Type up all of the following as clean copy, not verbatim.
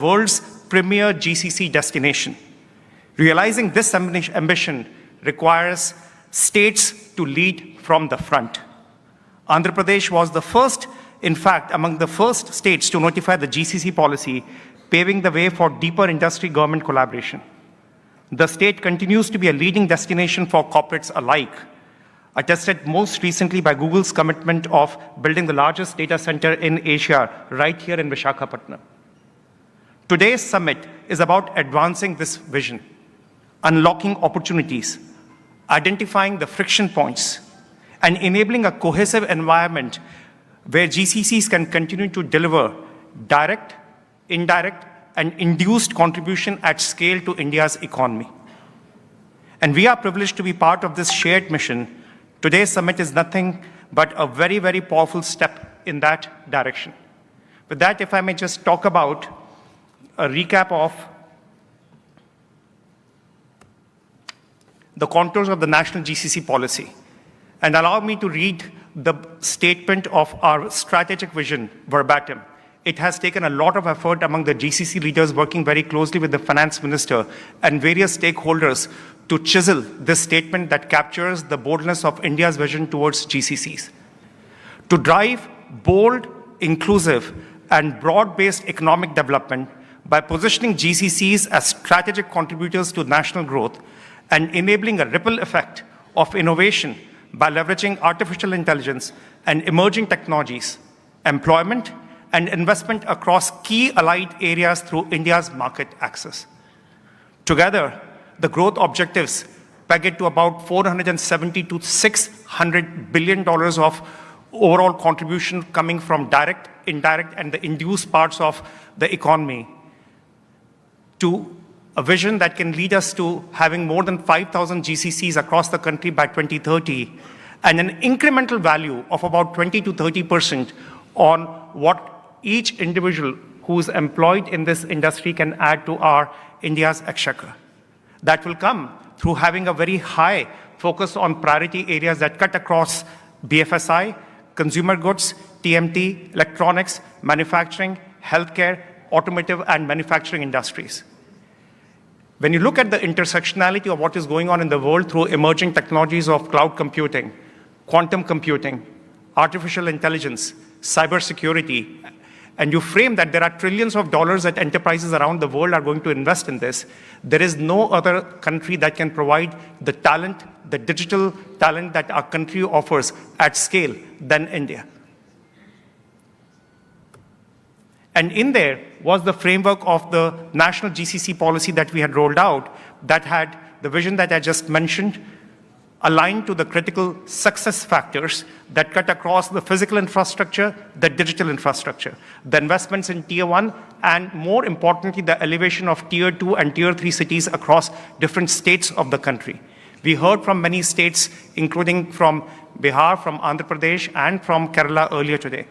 world's premier GCC destination. Realizing this ambition requires states to lead from the front. Andhra Pradesh was the first, in fact, among the first states to notify the GCC policy, paving the way for deeper industry-government collaboration. The state continues to be a leading destination for corporates alike, attested most recently by Google's commitment of building the largest data center in Asia right here in Visakhapatnam. Today's summit is about advancing this vision, unlocking opportunities, identifying the friction points, and enabling a cohesive environment where GCCs can continue to deliver direct, indirect, and induced contribution at scale to India's economy. And we are privileged to be part of this shared mission. Today's summit is nothing but a very, very powerful step in that direction. With that, if I may just talk about a recap of the contours of the national GCC policy. And allow me to read the statement of our strategic vision verbatim. It has taken a lot of effort among the GCC leaders working very closely with the finance minister and various stakeholders to chisel this statement that captures the boldness of India's vision towards GCCs. To drive bold, inclusive, and broad-based economic development by positioning GCCs as strategic contributors to national growth and enabling a ripple effect of innovation by leveraging artificial intelligence and emerging technologies, employment, and investment across key allied areas through India's market access. Together, the growth objectives peg it to about $470 to $600 billion of overall contribution coming from direct, indirect, and the induced parts of the economy, to a vision that can lead us to having more than 5,000 GCCs across the country by 2030, and an incremental value of about 20 to 30% on what each individual who is employed in this industry can add to our India's exchequer. That will come through having a very high focus on priority areas that cut across BFSI, consumer goods, TMT, electronics, manufacturing, healthcare, automotive, and manufacturing industries. When you look at the intersectionality of what is going on in the world through emerging technologies of cloud computing, quantum computing, artificial intelligence, cybersecurity, and you frame that there are trillions of dollars that enterprises around the world are going to invest in this, there is no other country that can provide the talent, the digital talent that our country offers at scale than India. And in there was the framework of the national GCC policy that we had rolled out that had the vision that I just mentioned, aligned to the critical success factors that cut across the physical infrastructure, the digital infrastructure, the investments in Tier 1, and more importantly, the elevation of Tier 2 and Tier 3 cities across different states of the country. We heard from many states, including from Bihar, from Andhra Pradesh, and from Kerala earlier today.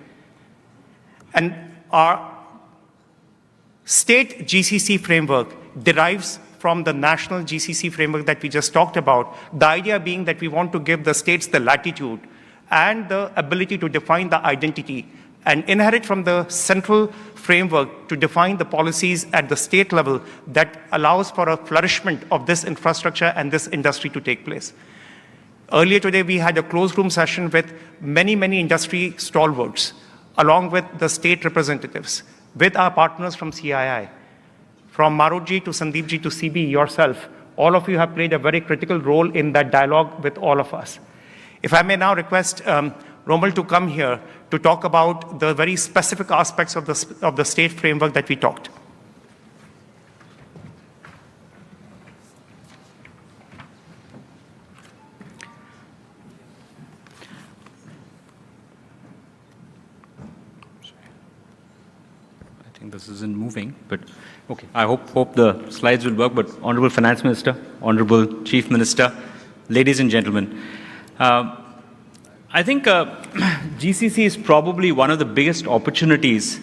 And our state GCC framework derives from the national GCC framework that we just talked about, the idea being that we want to give the states the latitude and the ability to define the identity and inherit from the central framework to define the policies at the state level that allows for a flourishment of this infrastructure and this industry to take place. Earlier today, we had a closed room session with many, many industry stalwarts, along with the state representatives, with our partners from CII, from Marutji to Sandeepji to CB, yourself. All of you have played a very critical role in that dialogue with all of us. If I may now request Romal to come here to talk about the very specific aspects of the state framework that we talked. I think this isn't moving, but okay. I hope the slides will work. But Honorable Finance Minister, Honorable Chief Minister, ladies and gentlemen, I think GCC is probably one of the biggest opportunities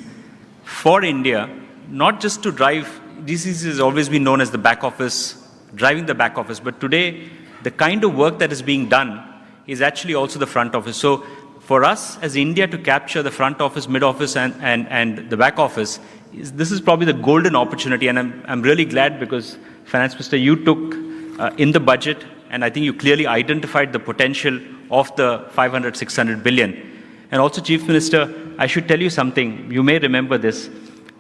for India, not just to drive. GCC has always been known as the back office, driving the back office, but today the kind of work that is being done is actually also the front office. So for us as India to capture the front office, mid office, and the back office this is probably the golden opportunity, and I'm really glad because Finance Minister, you took in the budget, and I think you clearly identified the potential of the 500, 600 billion. And also, Chief Minister, I should tell you something. You may remember this,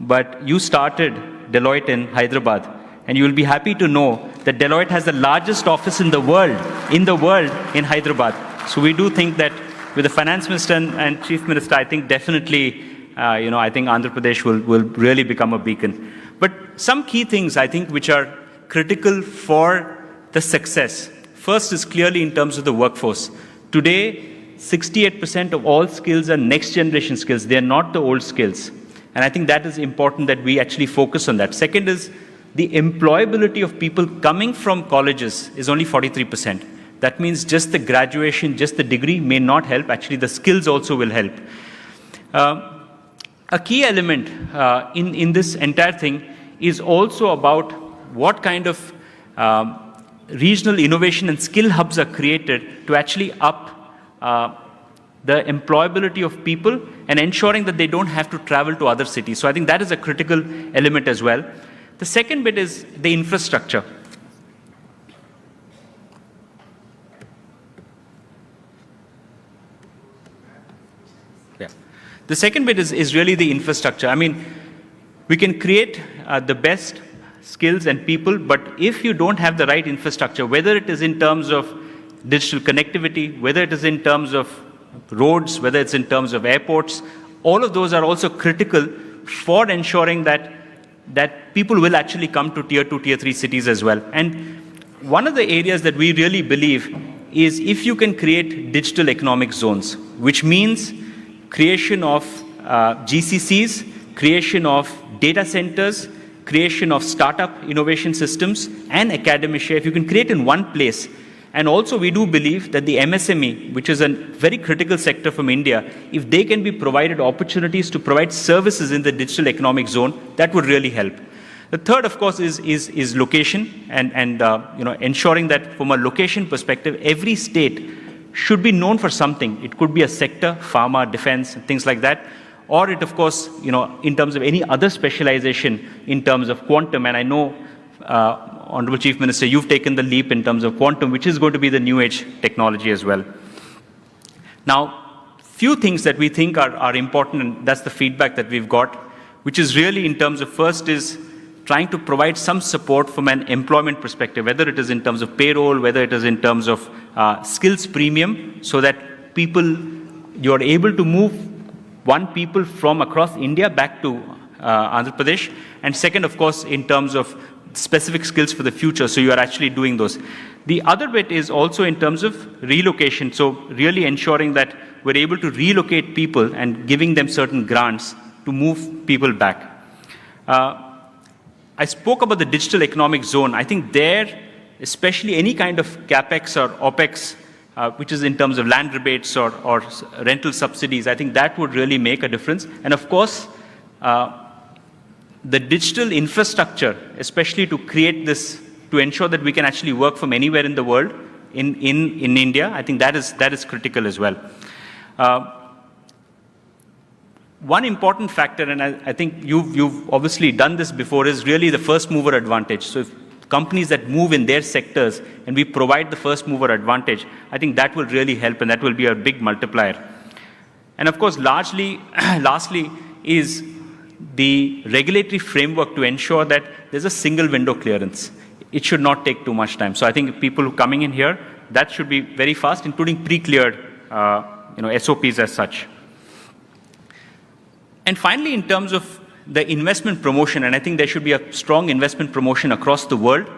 but you started Deloitte in Hyderabad, and you will be happy to know that Deloitte has the largest office in the world in Hyderabad. So we do think that with the Finance Minister and Chief Minister, I think definitely, I think Andhra Pradesh will really become a beacon. But some key things, I think, which are critical for the success. First is clearly in terms of the workforce. Today, 68% of all skills are next generation skills. They are not the old skills. And I think that is important that we actually focus on that. Second is the employability of people coming from colleges is only 43%. That means just the graduation, just the degree may not help. Actually, the skills also will help. A key element in this entire thing is also about what kind of regional innovation and skill hubs are created to actually up the employability of people and ensuring that they don't have to travel to other cities. So I think that is a critical element as well. The second bit is the infrastructure. Yeah. The second bit is really the infrastructure. I mean, we can create the best skills and people, but if you don't have the right infrastructure, whether it is in terms of digital connectivity, whether it is in terms of roads, whether it's in terms of airports, all of those are also critical for ensuring that people will actually come to tier 2, tier 3 cities as well. And one of the areas that we really believe is if you can create digital economic zones, which means creation of GCCs, creation of data centers, creation of startup innovation systems and academia, if you can create in one place. And also we do believe that the MSME, which is a very critical sector from India, if they can be provided opportunities to provide services in the digital economic zone, that would really help. The third, of course, is location and ensuring that from a location perspective, every state should be known for something. It could be a sector, pharma, defense, things like that. Or it, of course, in terms of any other specialization in terms of quantum. And I know, Honorable Chief Minister, you've taken the leap in terms of quantum, which is going to be the new age technology as well. Now, few things that we think are important, and that's the feedback that we've got, which is really in terms of first is trying to provide some support from an employment perspective, whether it is in terms of payroll, whether it is in terms of skills premium, so that you're able to move people from across India back to Andhra Pradesh. And second, of course, in terms of specific skills for the future, so you are actually doing those. The other bit is also in terms of relocation, so really ensuring that we're able to relocate people and giving them certain grants to move people back. I spoke about the digital economic zone. I think there, especially any kind of CapEx or OpEx, which is in terms of land rebates or rental subsidies, I think that would really make a difference. And of course, the digital infrastructure, especially to create this, to ensure that we can actually work from anywhere in the world, in India, I think that is critical as well. One important factor, and I think you've obviously done this before, is really the first mover advantage. So if companies that move in their sectors and we provide the first mover advantage, I think that will really help, and that will be a big multiplier. And of course, lastly is the regulatory framework to ensure that there's a single window clearance. It should not take too much time. So I think people coming in here, that should be very fast, including pre-cleared SOPs as such. And finally, in terms of the investment promotion, and I think there should be a strong investment promotion across the world,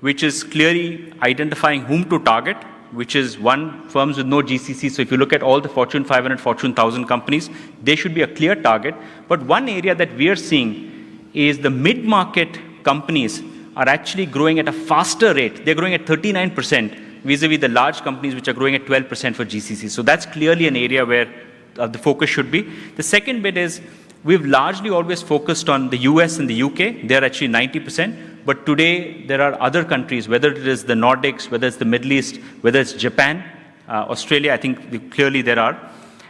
which is clearly identifying whom to target, which is one, firms with no GCC. So if you look at all the Fortune 500, Fortune 1000 companies, they should be a clear target. But one area that we are seeing is the mid-market companies are actually growing at a faster rate. They're growing at 39% vis-a-vis the large companies, which are growing at 12% for GCC. So that's clearly an area where the focus should be. The second bit is we've largely always focused on the US and the UK. They're actually 90%. But today, there are other countries, whether it is the Nordics, whether it's the Middle East, whether it's Japan, Australia, I think clearly there are.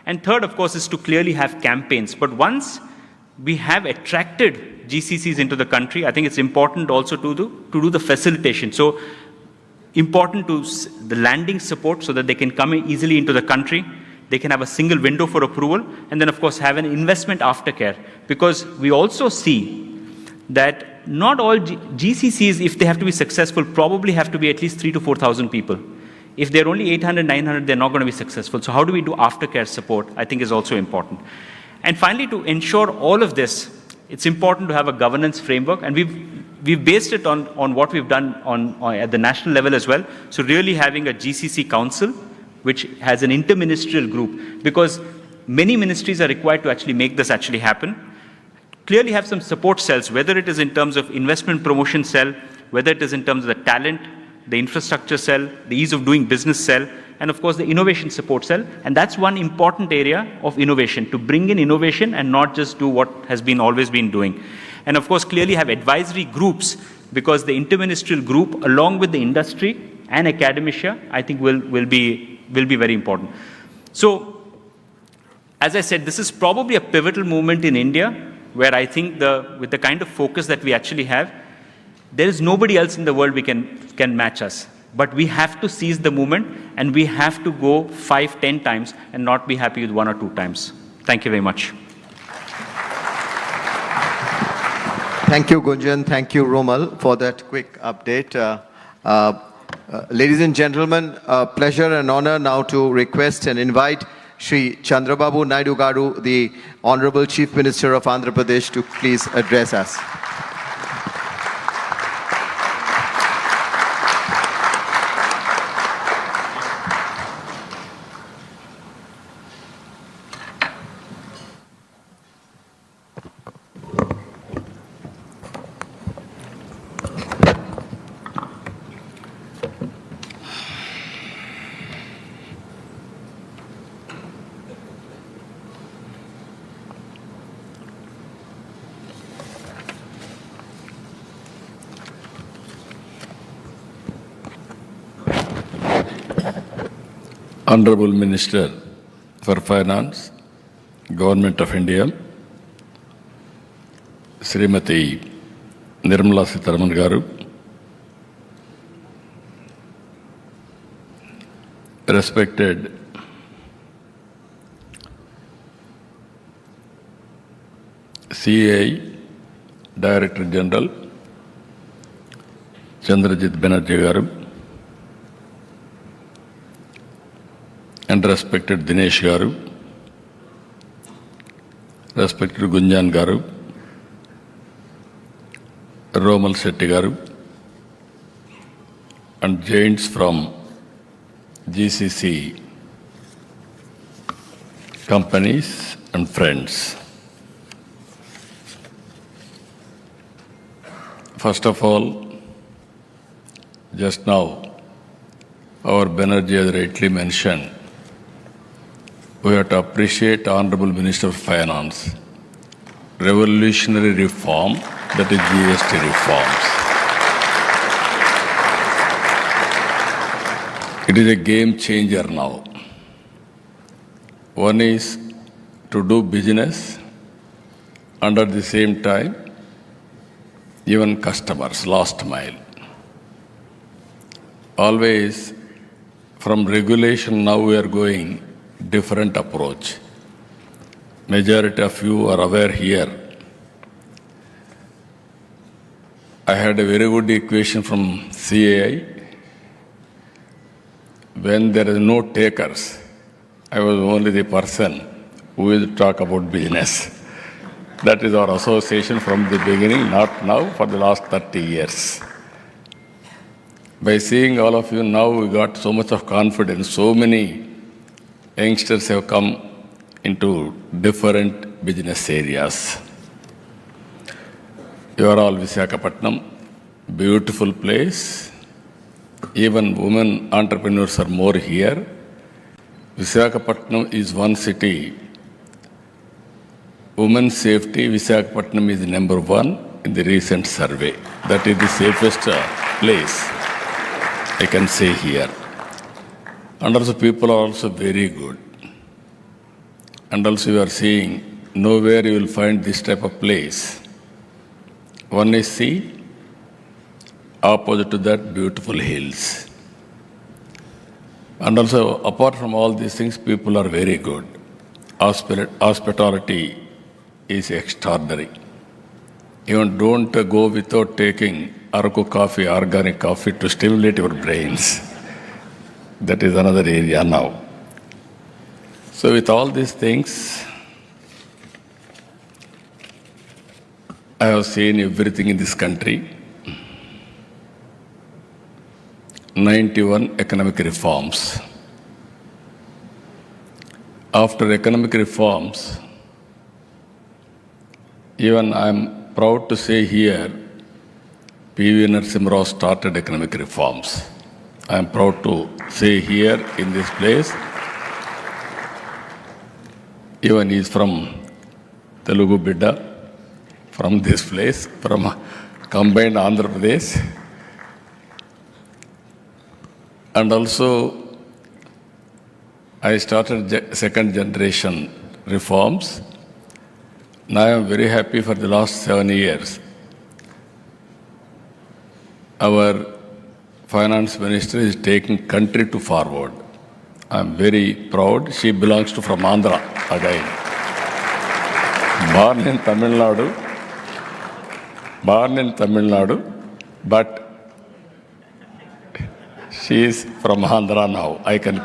And third, of course, is to clearly have campaigns. But once we have attracted GCCs into the country. I think it's important also to do the facilitation. So important to the landing support so that they can come easily into the country. They can have a single window for approval, and then of course have an investment aftercare. Because we also see that not all GCCs, if they have to be successful, probably have to be at least 3,000 to 4,000 people. If they're only 800, 900, they're not going to be successful. So how do we do aftercare support, I think is also important. And finally, to ensure all of this, it's important to have a governance framework, and we've based it on what we've done at the national level as well. So really having a GCC council, which has an interministerial group, because many ministries are required to actually make this actually happen. Clearly have some support cells, whether it is in terms of investment promotion cell, whether it is in terms of the talent, the infrastructure cell, the ease of doing business cell, and of course the innovation support cell. And that's one important area of innovation, to bring in innovation and not just do what has been always been doing. And of course clearly have advisory groups, because the interministerial group along with the industry and academia, I think will be very important. So as I said, this is probably a pivotal moment in India, where I think with the kind of focus that we actually have, there is nobody else in the world can match us. But we have to seize the moment, and we have to go 5, 10 times and not be happy with 1 or 2 times. Thank you very much. Thank you, Gunjan. Thank you, Romal, for that quick update. Ladies and gentlemen, a pleasure and honor now to request and invite Shri Chandrababu Naidu Garu, the Honorable Chief Minister of Andhra Pradesh, to please address us. Honorable Minister for Finance, Government of India, Srimati Nirmala Sitharaman Garu, respected CAI Director General Chandrajit Banerjee Garu, and respected Dinesh Garu, respected Gunjan Garu, Romal Shetty Garu, and giants from GCC companies and friends. First of all, just now, our Banerjee has rightly mentioned, we have to appreciate Honorable Minister of Finance. Revolutionary reform, that is GST reforms. It is a game changer now. One is to do business, and at the same time, even customers, last mile. Always, from regulation, now we are going different approach. Majority of you are aware here. I had a very good equation from CAI. When there is no takers, I was only the person who will talk about business. That is our association from the beginning, not now, for the last 30 years. By seeing all of you now, we got so much of confidence. So many youngsters have come into different business areas. You are all Visakhapatnam, beautiful place. Even women entrepreneurs are more here. Visakhapatnam is one city. Women's safety, Visakhapatnam is number 1 in the recent survey. That is the safest place, I can say here. And also people are also very good. And also you are seeing nowhere you will find this type of place. One is sea, opposite to that, beautiful hills. And also, apart from all these things, people are very good. Hospitality is extraordinary. Even don't go without taking Araku coffee, organic coffee to stimulate your brains. That is another area now. So with all these things, I have seen everything in this country. 91 economic reforms. After economic reforms, even I am proud to say here, P.V. Narasimha Rao started economic reforms. I am proud to say here in this place, even he is from Telugu Bidda, from this place, from combined Andhra Pradesh. And also, I started second generation reforms. Now I am very happy for the last 7 years. Our finance minister is taking country to forward. I am very proud. She belongs to from Andhra again. Born in Tamil Nadu, but she is from Andhra now. I can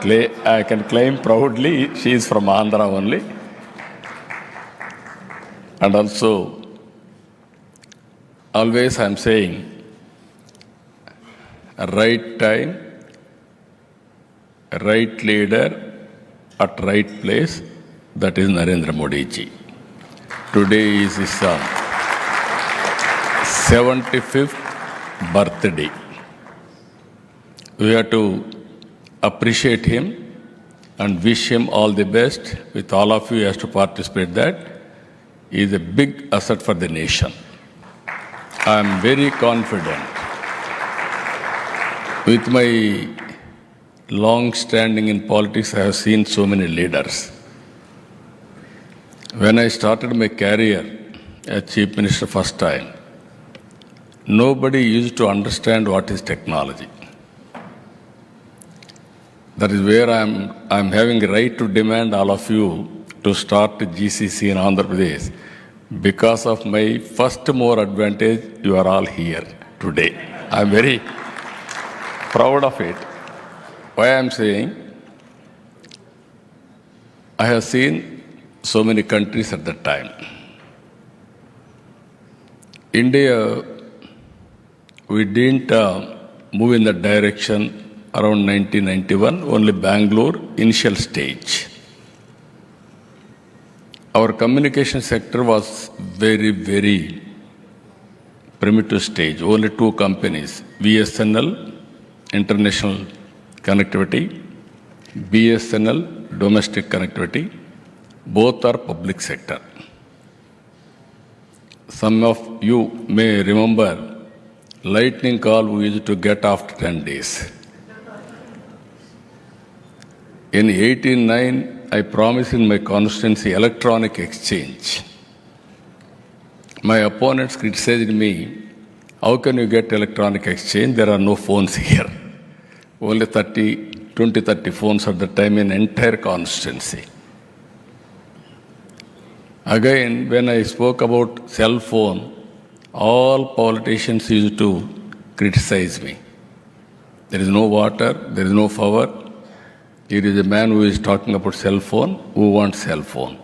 claim proudly she is from Andhra only. And also, always I am saying, right time, right leader at right place, that is Narendra Modi ji. Today is his 75th birthday. We have to appreciate him and wish him all the best. With all of you has to participate that. He is a big asset for the nation. I am very confident. With my long standing in politics, I have seen so many leaders. When I started my career as Chief Minister first time, nobody used to understand what is technology. That is where I am having a right to demand all of you to start GCC in Andhra Pradesh. Because of my first mover advantage, you are all here today. I am very proud of it. Why I am saying, I have seen so many countries at that time. India, we didn't move in that direction around 1991, only Bangalore, initial stage. Our communication sector was very, very primitive stage. Only two companies, BSNL, international connectivity, BSNL, domestic connectivity. Both are public sector. Some of you may remember lightning call we used to get after 10 days. In 1889, I promised in my constituency electronic exchange. My opponents criticized me, how can you get electronic exchange? There are no phones here. Only 20-30 phones at the time in entire constituency. Again, when I spoke about cell phone, all politicians used to criticize me. There is no water, there is no power. Here is a man who is talking about cell phone. Who wants cell phone?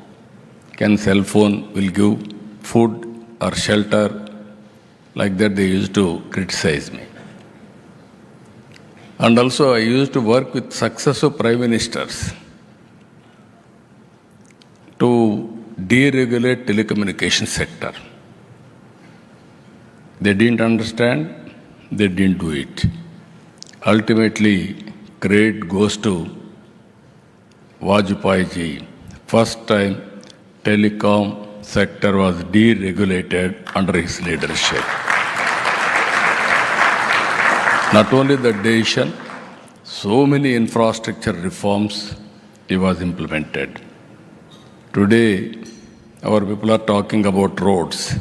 Can cell phone will give food or shelter? Like that they used to criticize me. And also I used to work with successive prime ministers to deregulate telecommunication sector. They didn't understand, they didn't do it. Ultimately, credit goes to Vajpayee ji. First time, telecom sector was deregulated under his leadership. Not only the decision, so many infrastructure reforms he was implemented. Today, our people are talking about roads.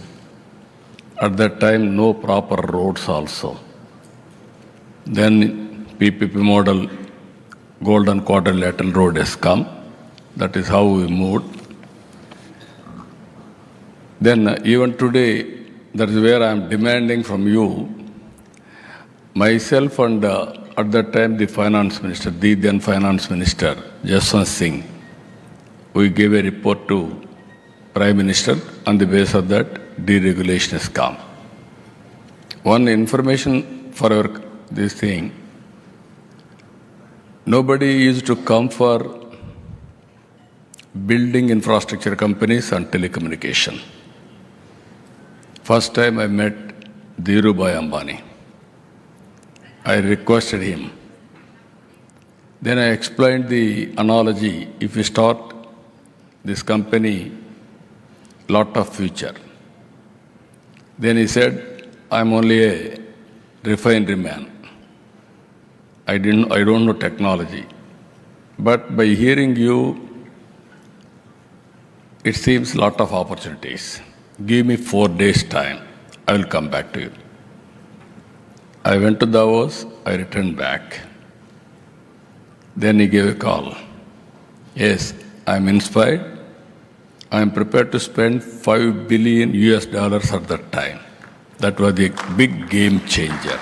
At that time, no proper roads also. Then PPP model, Golden Quadrilateral Road has come. That is how we moved. Then even today, that is where I am demanding from you, myself and at that time the finance minister, the then finance minister, Jaswant Singh, we gave a report to Prime Minister. On the basis of that, deregulation has come. One information for this thing, nobody used to come for building infrastructure companies and telecommunication. First time I met Dhirubhai Ambani. I requested him. Then I explained the analogy. If you start this company, lot of future. Then he said, I'm only a refinery man. I don't know technology. But by hearing you, it seems lot of opportunities. Give me 4 days time. I will come back to you. I went to Davos. I returned back. Then he gave a call. Yes, I'm inspired. I am prepared to spend $5 billion at that time. That was a big game changer.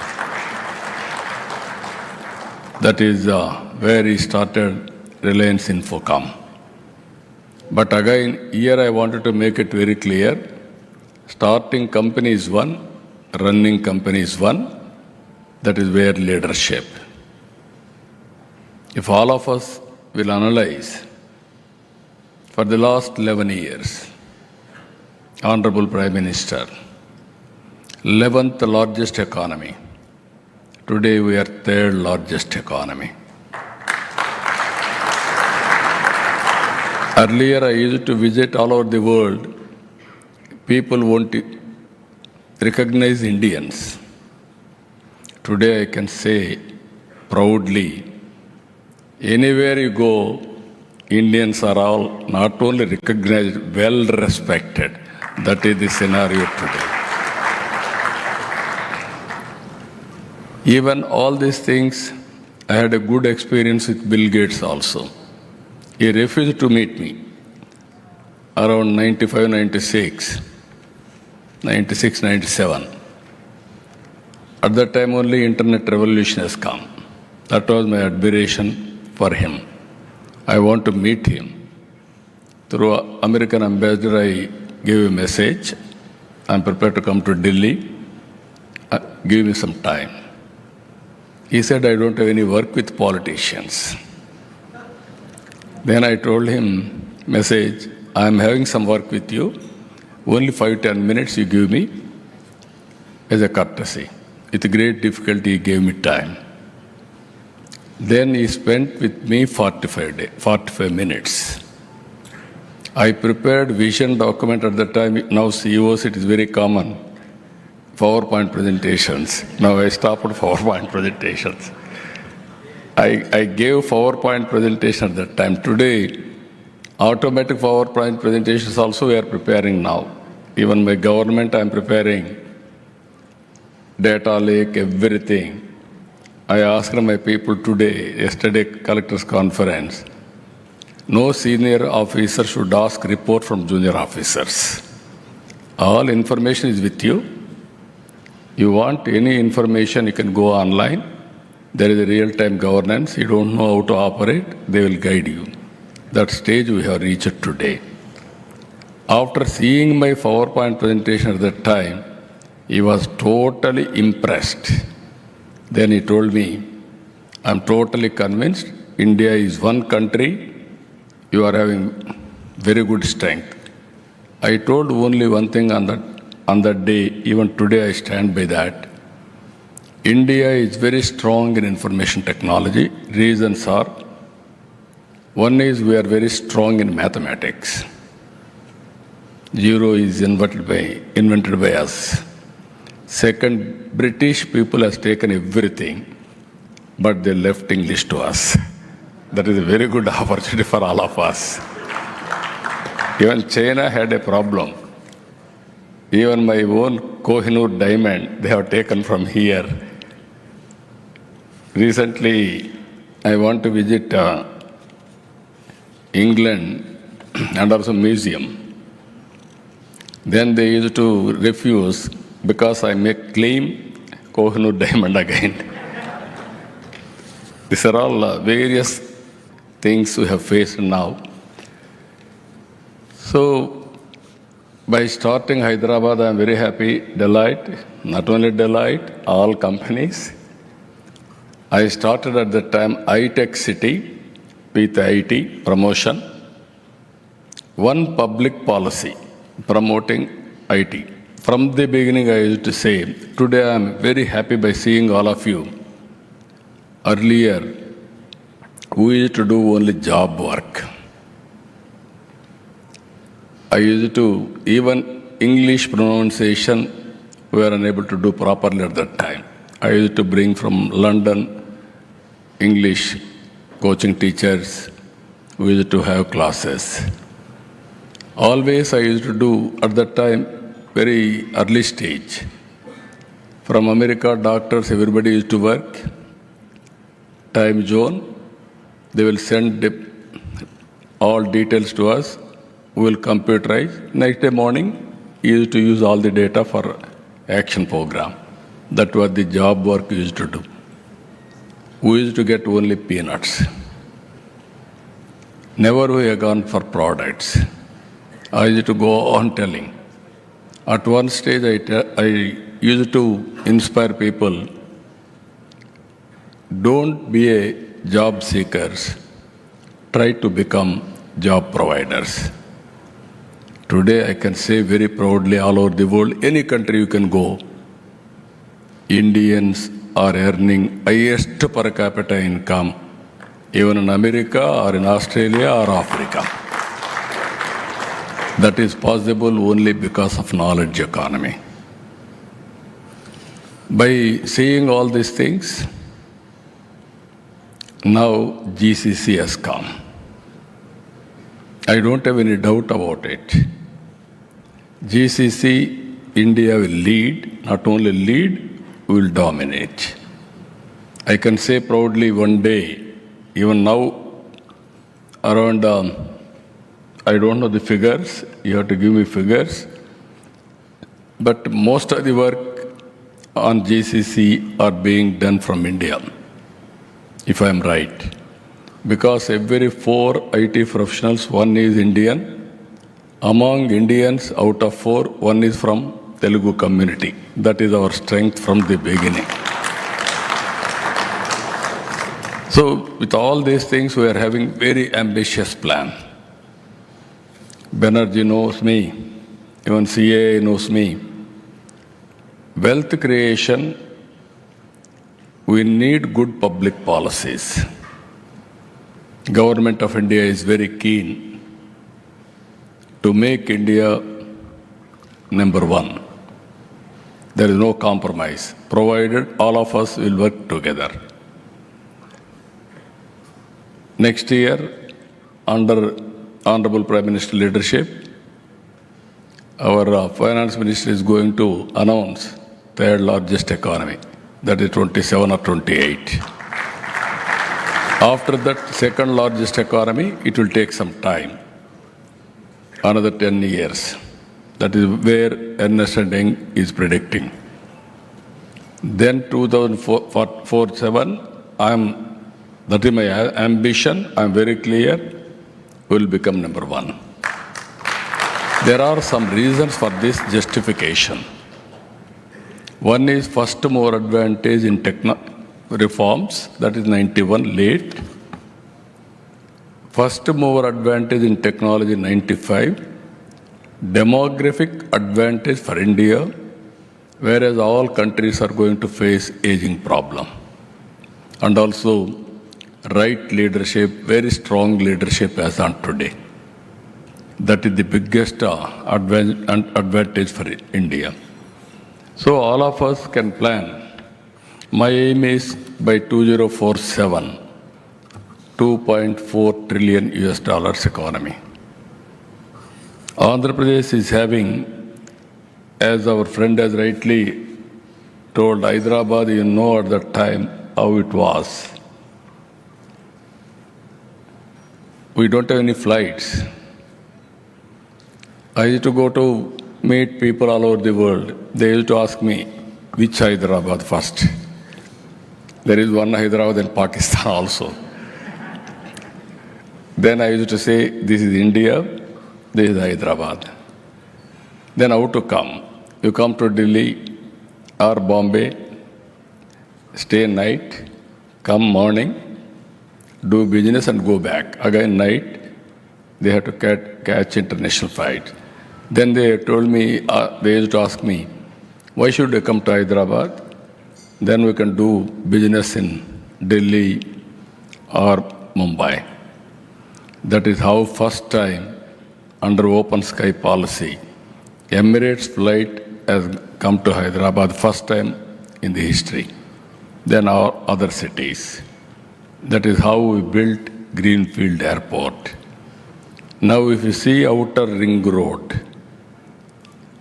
That is where he started Reliance Infocom. But again, here I wanted to make it very clear. Starting company is one, running company is one. That is where leadership. If all of us will analyze, for the last 11 years, Honorable Prime Minister, 11th largest economy. Today we are 3rd largest economy. Earlier I used to visit all over the world. People won't recognize Indians. Today I can say proudly, anywhere you go, Indians are all not only recognized, well respected. That is the scenario today. Even all these things, I had a good experience with Bill Gates also. He refused to meet me around 95, 96, 97. At that time only internet revolution has come. That was my admiration for him. I want to meet him. Through American ambassador, I gave a message. I'm prepared to come to Delhi. Give me some time. He said, I don't have any work with politicians. Then I told him, message, I'm having some work with you. Only 5-10 minutes you give me as a courtesy. With great difficulty, he gave me time. Then he spent with me 45 minutes. I prepared vision document at the time. Now CEOs, it is very common. PowerPoint presentations. Now I stopped PowerPoint presentations. I gave PowerPoint presentation at that time. Today, automatic PowerPoint presentations also we are preparing now. Even my government, I am preparing data lake, everything. I asked my people today, yesterday collectors conference, no senior officer should ask report from junior officers. All information is with you. You want any information, you can go online. There is a real-time governance. You don't know how to operate, they will guide you. That stage we have reached today. After seeing my PowerPoint presentation at that time, he was totally impressed. Then he told me, I'm totally convinced India is one country, you are having very good strength. I told only one thing on that day, even today I stand by that. India is very strong in information technology. Reasons are, one is we are very strong in mathematics. Zero is invented by us. Second, British people has taken everything, but they left English to us. That is a very good opportunity for all of us. Even China had a problem. Even my own Kohinoor diamond, they have taken from here. Recently, I want to visit England and also museum. Then they used to refuse because I make claim Kohinoor diamond again. These are all various things we have faced now. So, by starting Hyderabad, I am very happy. Delight, not only Delight, all companies. I started at that time high-tech city with IT promotion. One public policy promoting IT. From the beginning, I used to say, today I am very happy by seeing all of you. Earlier, we used to do only job work. I used to, even English pronunciation, we were unable to do properly at that time. I used to bring from London English coaching teachers. We used to have classes. Always I used to do, at that time, very early stage. From America, doctors, everybody used to work. Time zone, they will send all details to us. We will computerize. Next day morning, we used to use all the data for action program. That was the job work we used to do. We used to get only peanuts. Never we have gone for products. I used to go on telling. At one stage, I used to inspire people, don't be a job seekers, try to become job providers. Today, I can say very proudly all over the world, any country you can go, Indians are earning highest per capita income, even in America or in Australia or Africa. That is possible only because of knowledge economy. By seeing all these things, now GCC has come. I don't have any doubt about it. GCC, India will lead, not only lead, will dominate. I can say proudly one day, even now, around, I don't know the figures, you have to give me figures, but most of the work on GCC are being done from India, if I am right. Because every 4 IT professionals, one is Indian. Among Indians, out of 4, one is from Telugu community. That is our strength from the beginning. So with all these things, we are having very ambitious plan. Banerjee knows me, even CA knows me. Wealth creation, we need good public policies. Government of India is very keen to make India number 1. There is no compromise, provided all of us will work together. Next year, under Honorable Prime Minister leadership, our Finance Minister is going to announce third largest economy, that is 27 or 28. After that second largest economy, it will take some time, another 10 years. That is where Ernst & Young is predicting. Then 2047, that is my ambition, I am very clear, will become number 1. There are some reasons for this justification. One is first mover advantage in reforms, that is 91 late. First mover advantage in technology 95. Demographic advantage for India, whereas all countries are going to face aging problem. And also right leadership, very strong leadership as on today. That is the biggest advantage for India. So all of us can plan. My aim is by 2047, $2.4 trillion economy. Andhra Pradesh is having, as our friend has rightly told, Hyderabad, you know at that time how it was. We don't have any flights. I used to go to meet people all over the world. They used to ask me, which Hyderabad first? There is one Hyderabad in Pakistan also. Then I used to say, this is India, this is Hyderabad. Then how to come? You come to Delhi or Bombay, stay night, come morning, do business and go back. Again night, they have to catch international flight. Then they told me, they used to ask me, why should I come to Hyderabad? Then we can do business in Delhi or Mumbai. That is how first time under open sky policy, Emirates flight has come to Hyderabad first time in the history. Then our other cities. That is how we built Greenfield Airport. Now if you see outer ring road,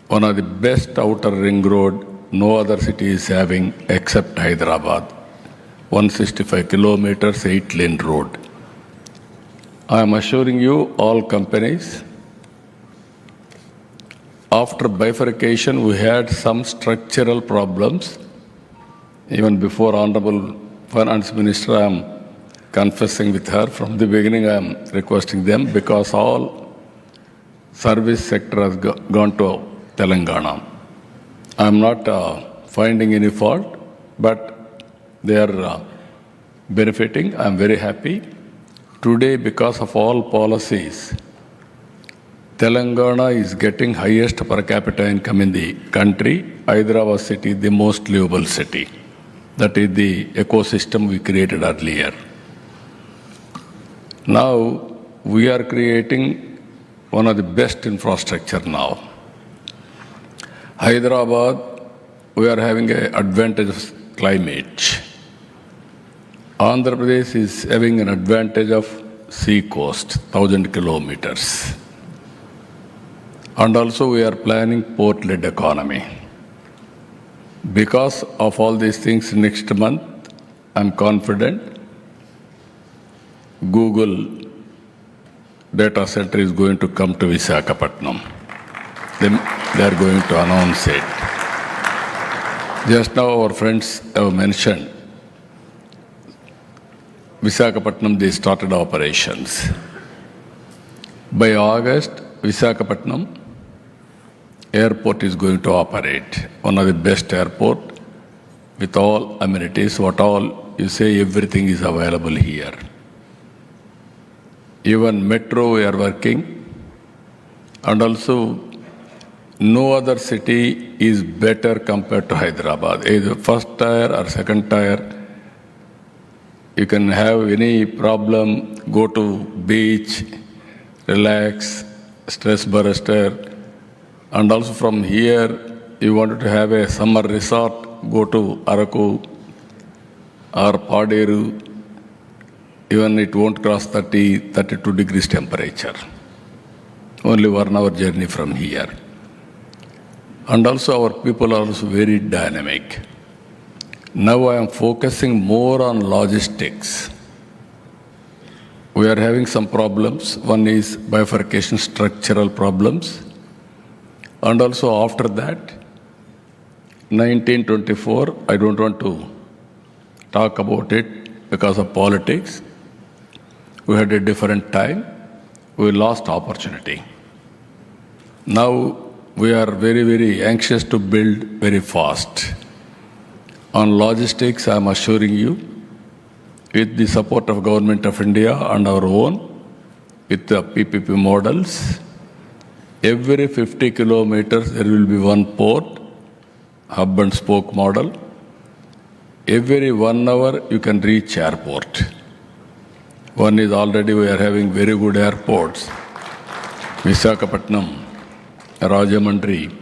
one of the best outer ring road no other city is having except Hyderabad. 165 kilometers, 8-lane road. I am assuring you, all companies, after bifurcation, we had some structural problems. Even before Honorable Finance Minister, I am confessing with her. From the beginning, I am requesting them because all service sector has gone to Telangana. I am not finding any fault, but they are benefiting. I am very happy. Today, because of all policies, Telangana is getting highest per capita income in the country. Hyderabad city, the most livable city. That is the ecosystem we created earlier. Now, we are creating one of the best infrastructure now. Hyderabad, we are having an advantage of climate. Andhra Pradesh is having an advantage of sea coast, 1,000 kilometers. And also we are planning port-led economy. Because of all these things, next month, I'm confident Google data center is going to come to Visakhapatnam. They are going to announce it. Just now our friends have mentioned Visakhapatnam, they started operations. By August, Visakhapatnam airport is going to operate. One of the best airport with all amenities, what all you say, everything is available here. Even metro we are working, and also no other city is better compared to Hyderabad. Either first tier or second tier, you can have any problem, go to beach, relax, stress buster. And also from here, you wanted to have a summer resort, go to Araku or Paderu. Even it won't cross 30, 32 degrees temperature. Only 1 hour journey from here. And also our people are also very dynamic. Now I am focusing more on logistics. We are having some problems. One is bifurcation, structural problems. And also after that, 1924, I don't want to talk about it because of politics. We had a different time. We lost opportunity. Now we are very, very anxious to build very fast. On logistics, I am assuring you, with the support of Government of India and our own, with the PPP models, every 50 kilometers there will be one port, hub and spoke model. Every 1 hour you can reach airport. One is already we are having very good airports. Visakhapatnam, Rajamandri,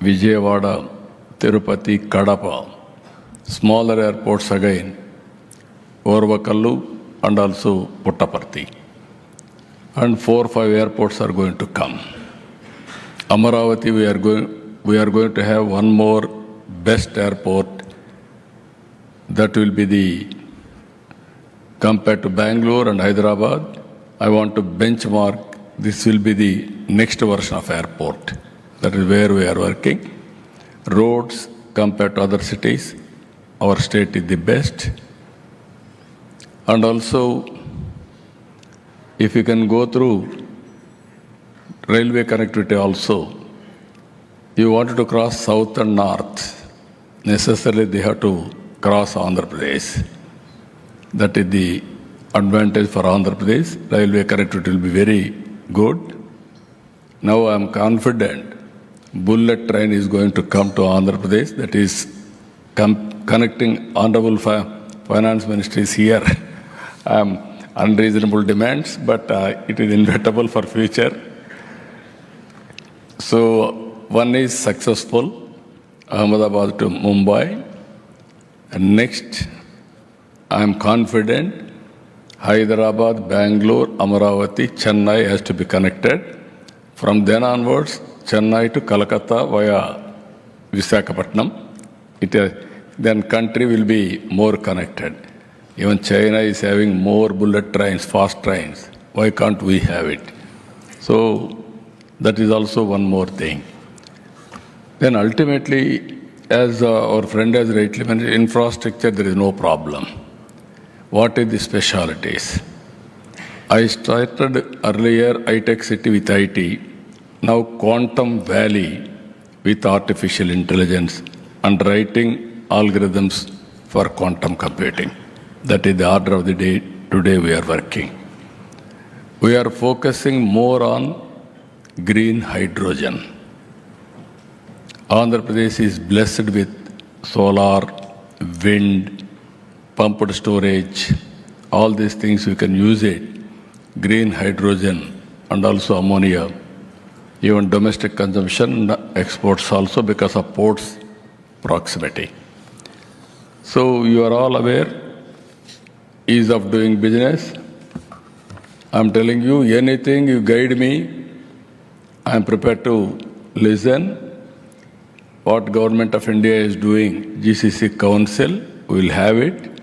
Vijayawada, Tirupati, Kadapa. Smaller airports again, Orvakallu and also Puttaparthi. And 4 or 5 airports are going to come. Amaravati, we are going to have one more best airport. That will be compared to Bangalore and Hyderabad. I want to benchmark. This will be the next version of airport. That is where we are working. Roads compared to other cities, our state is the best. And also, if you can go through railway connectivity also, you wanted to cross south and north, necessarily they have to cross Andhra Pradesh. That is the advantage for Andhra Pradesh. Railway connectivity will be very good. Now I am confident bullet train is going to come to Andhra Pradesh. That is connecting Honorable Finance Minister is here. Unreasonable demands, but it is inevitable for future. So one is successful, Ahmedabad to Mumbai. And next, I am confident Hyderabad, Bangalore, Amaravati, Chennai has to be connected. From then onwards, Chennai to Kolkata via Visakhapatnam. Then country will be more connected. Even China is having more bullet trains, fast trains. Why can't we have it? So that is also one more thing. Then ultimately, as our friend has rightly mentioned, infrastructure, there is no problem. What are the specialities? I started earlier high-tech city with IT, now quantum valley with artificial intelligence and writing algorithms for quantum computing. That is the order of the day. Today we are working. We are focusing more on green hydrogen. Andhra Pradesh is blessed with solar, wind, pumped storage, all these things we can use it. Green hydrogen and also ammonia, even domestic consumption, exports also because of ports proximity. So you are all aware, ease of doing business. I'm telling you, anything you guide me, I'm prepared to listen. What Government of India is doing, GCC Council, we will have it.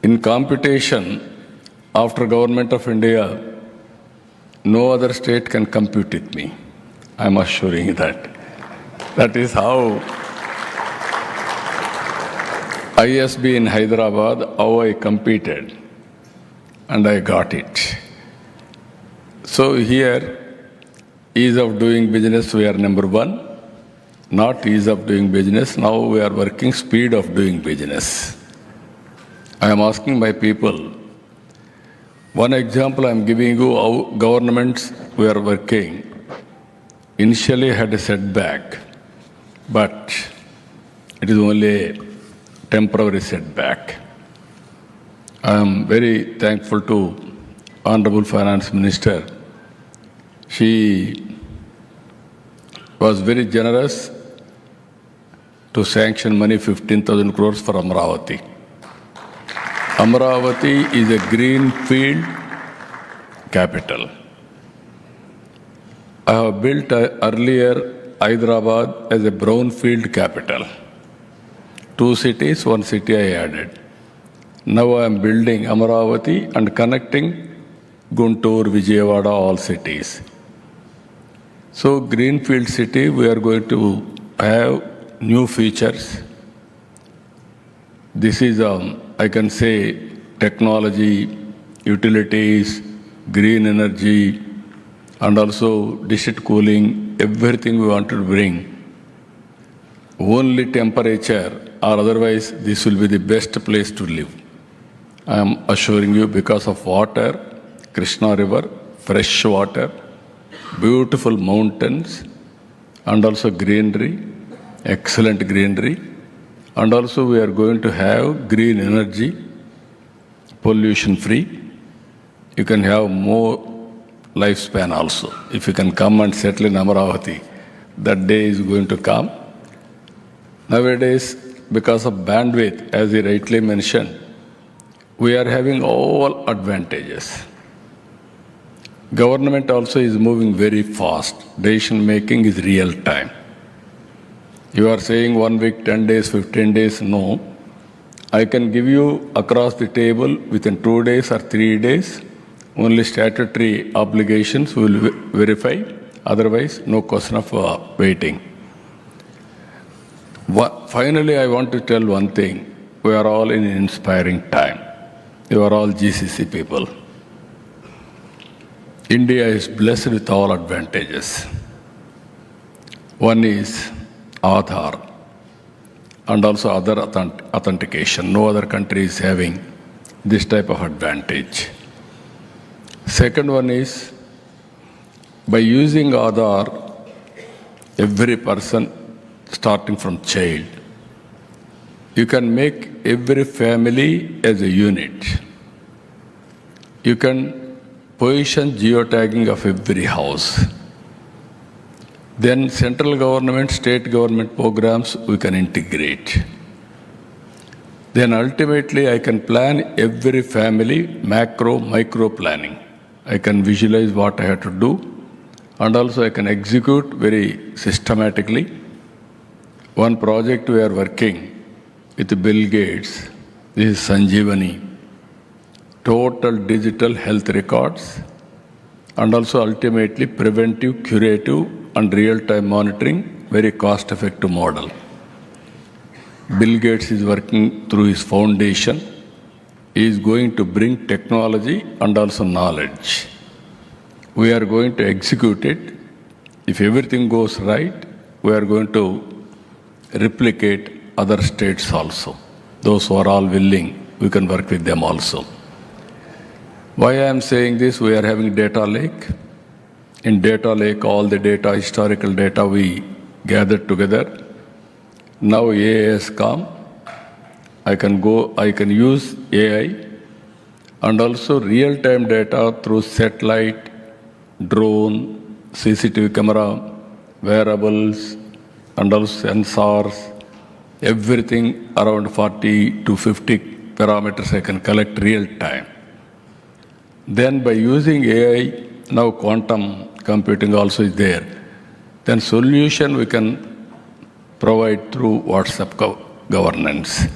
In computation, after Government of India, no other state can compete with me. I'm assuring that. That is how ISB in Hyderabad, how I competed, and I got it. So here, ease of doing business, we are number one. Not ease of doing business, now we are working speed of doing business. I am asking my people, one example I am giving you how governments we are working. Initially had a setback, but it is only a temporary setback. I am very thankful to Honorable Finance Minister. She was very generous to sanction money 15,000 crores for Amaravati. Amaravati is a greenfield capital. I have built earlier Hyderabad as a brownfield capital. 2 cities, 1 city I added. Now I am building Amaravati and connecting Guntur, Vijayawada, all cities. So greenfield city, we are going to have new features. This is, I can say, technology, utilities, green energy, and also district cooling, everything we want to bring. Only temperature, or otherwise this will be the best place to live. I am assuring you, because of water, Krishna River, fresh water, beautiful mountains, and also greenery, excellent greenery. And also we are going to have green energy, pollution free. You can have more lifespan also. If you can come and settle in Amaravati, that day is going to come. Nowadays, because of bandwidth, as he rightly mentioned, we are having all advantages. Government also is moving very fast. decision making is real time. You are saying 1 week, 10 days, 15 days, no. I can give you across the table within 2 days or 3 days. Only statutory obligations will verify. Otherwise, no question of waiting. Finally, I want to tell one thing. We are all in an inspiring time. You are all GCC people. India is blessed with all advantages. One is Aadhaar and also other authentication. No other country is having this type of advantage. Second one is, by using Aadhaar, every person, starting from child, you can make every family as a unit. You can position geotagging of every house. Then central government, state government programs we can integrate. Then ultimately I can plan every family, macro, micro planning. I can visualize what I have to do, and also I can execute very systematically. One project we are working with Bill Gates, this is Sanjeevani, total digital health records, and also ultimately preventive, curative, and real-time monitoring, very cost-effective model. Bill Gates is working through his foundation. He is going to bring technology and also knowledge. We are going to execute it. If everything goes right, we are going to replicate other states also. Those who are all willing, we can work with them also. Why I am saying this, we are having data lake. In data lake, all the data, historical data we gathered together. Now AI has come. I can use AI and also real-time data through satellite, drone, CCTV camera, wearables, and also sensors, everything around 40 to 50 parameters I can collect real time. Then by using AI, now quantum computing also is there. Then solution we can provide through WhatsApp governance.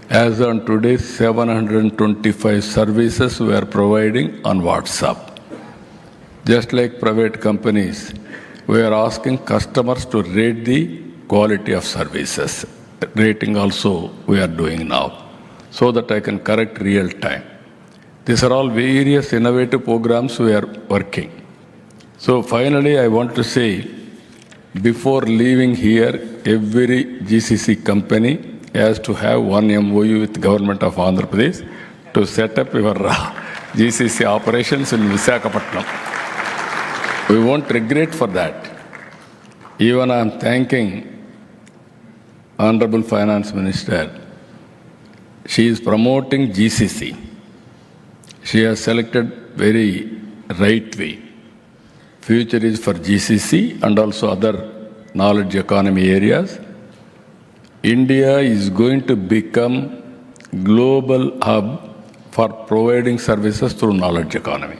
As on today, 725 services we are providing on WhatsApp. Just like private companies, we are asking customers to rate the quality of services. Rating also we are doing now, so that I can correct real time. These are all various innovative programs we are working. So finally, I want to say, before leaving here, every GCC company has to have one MOU with the government of Andhra Pradesh to set up your GCC operations in Visakhapatnam. We won't regret for that. Even I am thanking Honorable Finance Minister. She is promoting GCC. She has selected very right way. Future is for GCC and also other knowledge economy areas. India is going to become global hub for providing services through knowledge economy.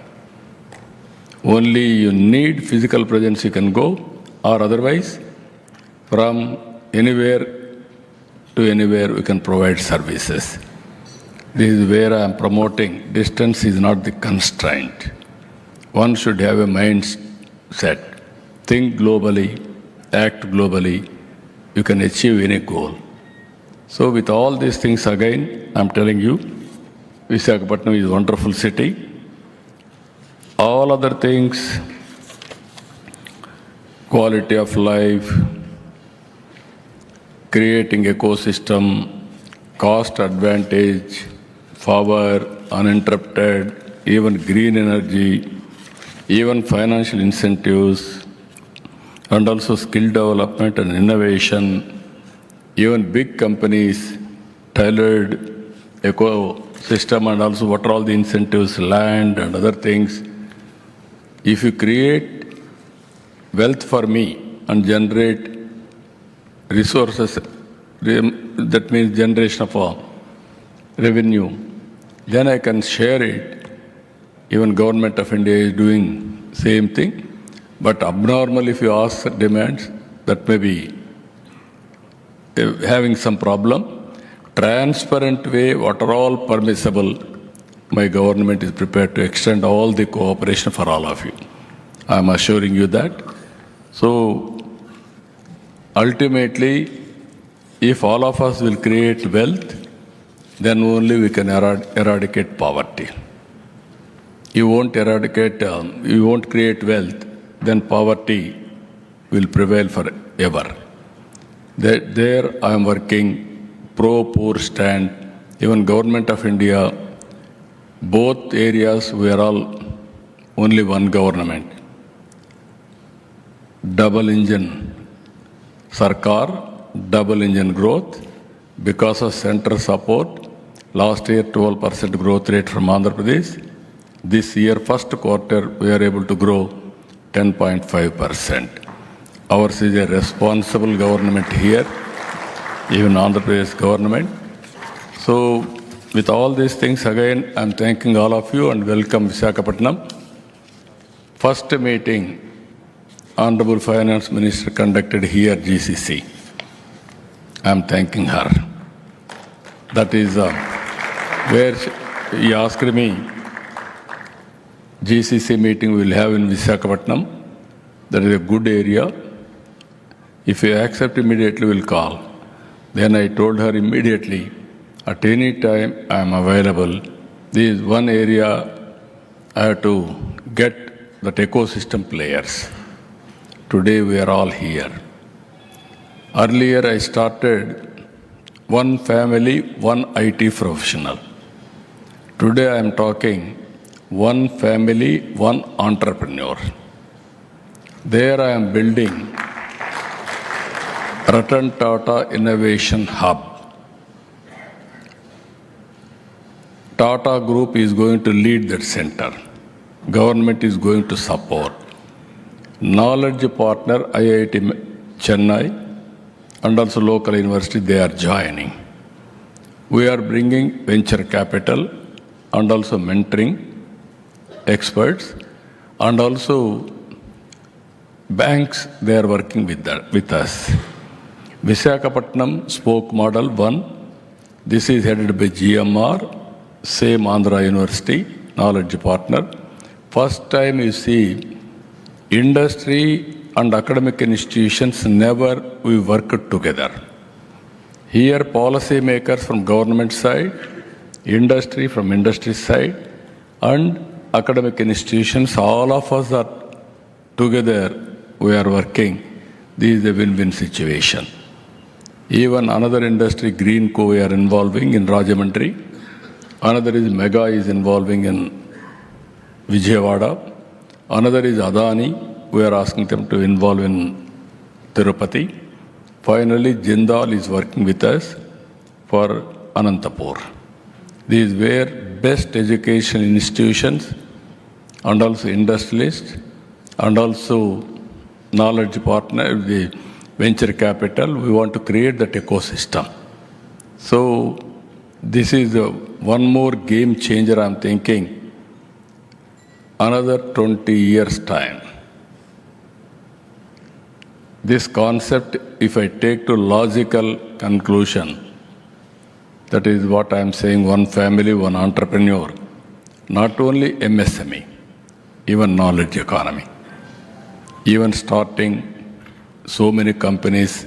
Only you need physical presence, you can go, or otherwise from anywhere to anywhere we can provide services. This is where I am promoting. Distance is not the constraint. One should have a mindset. Think globally, act globally. You can achieve any goal. So with all these things again, I'm telling you, Visakhapatnam is a wonderful city. All other things, quality of life, creating ecosystem, cost advantage, power, uninterrupted, even green energy, even financial incentives, and also skill development and innovation, even big companies, tailored ecosystem, and also what are all the incentives, land and other things. If you create wealth for me and generate resources, that means generation of revenue, then I can share it. Even Government of India is doing same thing. But abnormal, if you ask demands, that may be having some problem. Transparent way, what are all permissible, my government is prepared to extend all the cooperation for all of you. I am assuring you that. So, ultimately, if all of us will create wealth, then only we can eradicate poverty. You won't you won't create wealth, then poverty will prevail forever. There I am working pro-poor stand, even Government of India, both areas we are all only one government. Double engine Sarkar, double engine growth because of center support. Last year 12% growth rate from Andhra Pradesh. This year first quarter we are able to grow 10.5%. Ours is a responsible government here, even Andhra Pradesh government. So with all these things, again, I'm thanking all of you and welcome Visakhapatnam. First meeting, Honorable Finance Minister conducted here, GCC. I'm thanking her. That is where he asked me, GCC meeting we will have in Visakhapatnam. That is a good area. If you accept immediately, we'll call. Then I told her immediately, at any time I am available. This is one area I have to get that ecosystem players. Today we are all here. Earlier I started one family, one IT professional. Today I am talking one family, one entrepreneur. There I am building Ratan Tata Innovation Hub. Tata Group is going to lead that center. Government is going to support. Knowledge partner IIT Chennai and also local university, they are joining. We are bringing venture capital and also mentoring experts and also banks, they are working with us. Visakhapatnam spoke model 1. This is headed by GMR, same Andhra University, knowledge partner. First time you see industry and academic institutions never we worked together. Here policy makers from government side, industry from industry side, and academic institutions, all of us are together, we are working. This is a win-win situation. Even another industry, Green Co, we are involving in Rajahmundry. Another is Mega is involving in Vijayawada. Another is Adani. We are asking them to involve in Tirupati. Finally, Jindal is working with us for Anantapur. These were best education institutions and also industrialists and also knowledge partner, the venture capital. We want to create that ecosystem. So this is one more game changer I'm thinking. Another 20 years time. This concept, if I take to logical conclusion, that is what I'm saying, one family, one entrepreneur, not only MSME, even knowledge economy, even starting so many companies,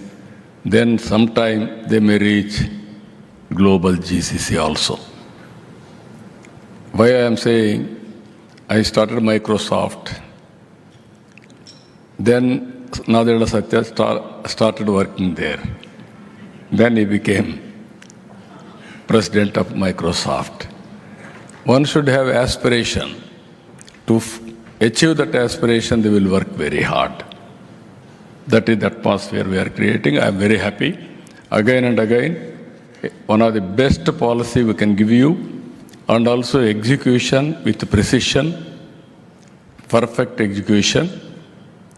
then sometime they may reach global GCC also. Why I am saying, I started Microsoft, then Nadella Satya started working there. Then he became president of Microsoft. One should have aspiration. To achieve that aspiration, they will work very hard. That is the atmosphere we are creating. I am very happy. Again and again, one of the best policy we can give you, and also execution with precision, perfect execution.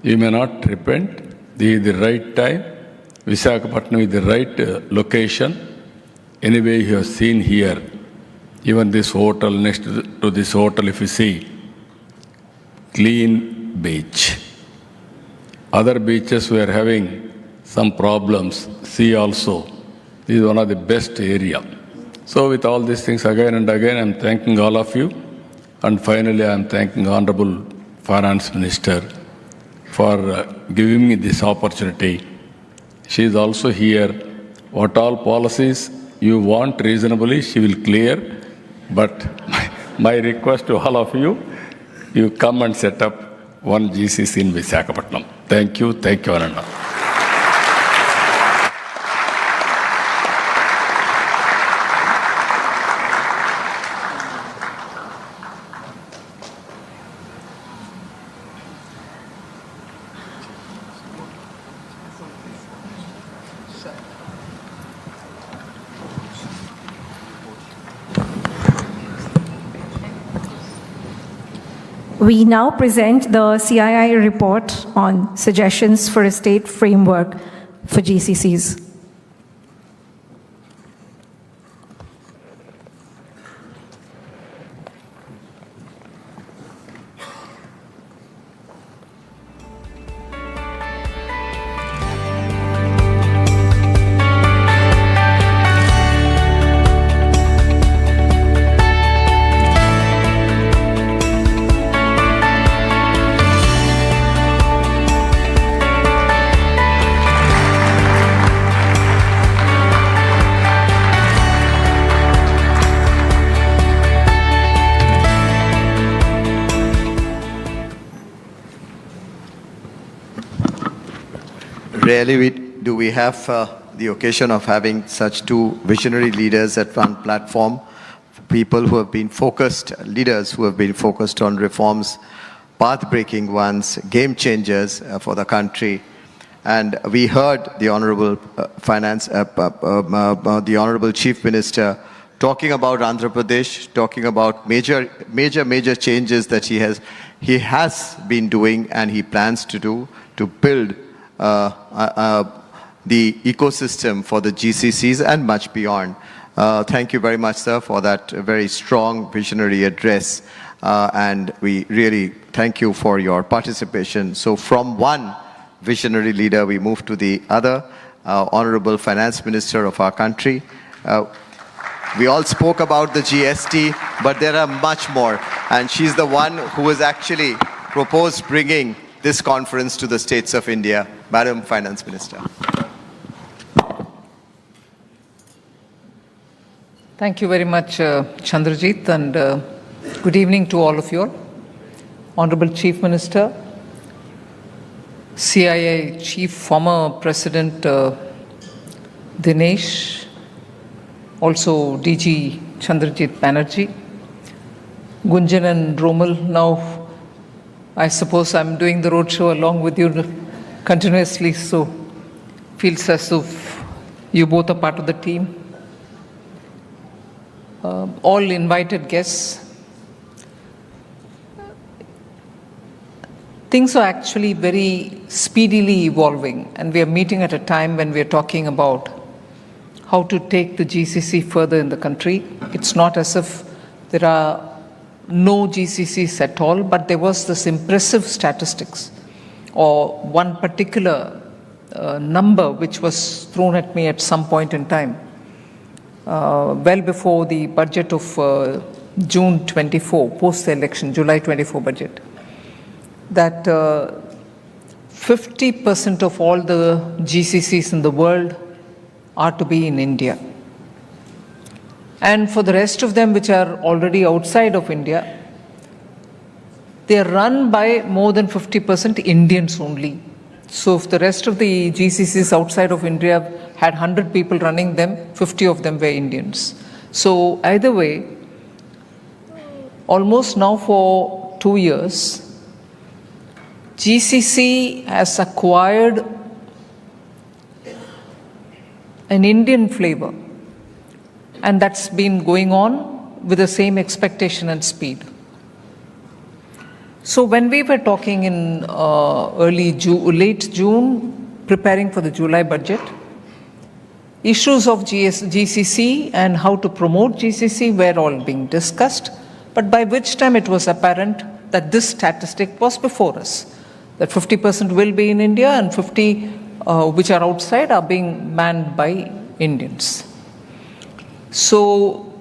You may not repent. This is the right time. Visakhapatnam is the right location. Anyway, you have seen here, even this hotel, next to this hotel, if you see, clean beach. Other beaches were having some problems. Sea also. This is one of the best area. So with all these things again and again, I'm thanking all of you. And finally, I'm thanking Honorable Finance Minister for giving me this opportunity. She is also here. What all policies you want reasonably, she will clear. But my request to all of you, you come and set up one GCC in Visakhapatnam. Thank you, Ananda. We now present the CII report on suggestions for a state framework for GCCs. Rarely do we have the occasion of having such two visionary leaders at one platform, people who have been focused, leaders who have been focused on reforms, path-breaking ones, game changers for the country. And we heard the Honorable the Honorable Chief Minister talking about Andhra Pradesh, talking about major changes that he has been doing and he plans to do to build the ecosystem for the GCCs and much beyond. Thank you very much, sir, for that very strong visionary address. And we really thank you for your participation. So from one visionary leader, we move to the other, Honorable Finance Minister of our country. We all spoke about the GST, but there are much more. And she's the one who has actually proposed bringing this conference to the states of India. Madam Finance Minister. Thank you very much, Chandrajit, and good evening to all of you all. Honorable Chief Minister, CII Chief, former President Dinesh, also DG Chandrajit Banerjee, Gunjan and Romal. Now, I suppose I'm doing the roadshow along with you continuously, so feels as if you both are part of the team. All invited guests. Things are actually very speedily evolving, and we are meeting at a time when we are talking about how to take the GCC further in the country. It's not as if there are no GCCs at all, but there was this impressive statistics or one particular number which was thrown at me at some point in time, well before the budget of June 24, post the election, July 24 budget, that 50% of all the GCCs in the world are to be in India. And for the rest of them which are already outside of India, they are run by more than 50% Indians only. So if the rest of the GCCs outside of India had 100 people running them, 50 of them were Indians. So either way, almost now for 2 years, GCC has acquired an Indian flavor, and that's been going on with the same expectation and speed. So when we were talking in late June, preparing for the July budget, issues of GCC and how to promote GCC were all being discussed, but by which time it was apparent that this statistic was before us. That 50% will be in India and 50 which are outside are being manned by Indians. So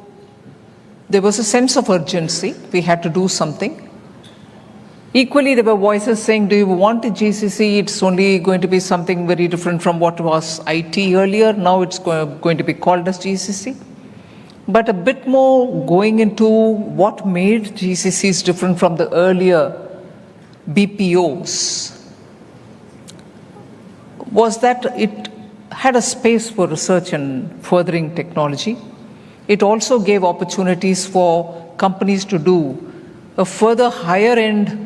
there was a sense of urgency. We had to do something. Equally, there were voices saying, do you want a GCC? It's only going to be something very different from what was IT earlier. Now it's going to be called as GCC. But a bit more going into what made GCCs different from the earlier BPOs was that it had a space for research and furthering technology. It also gave opportunities for companies to do a further higher end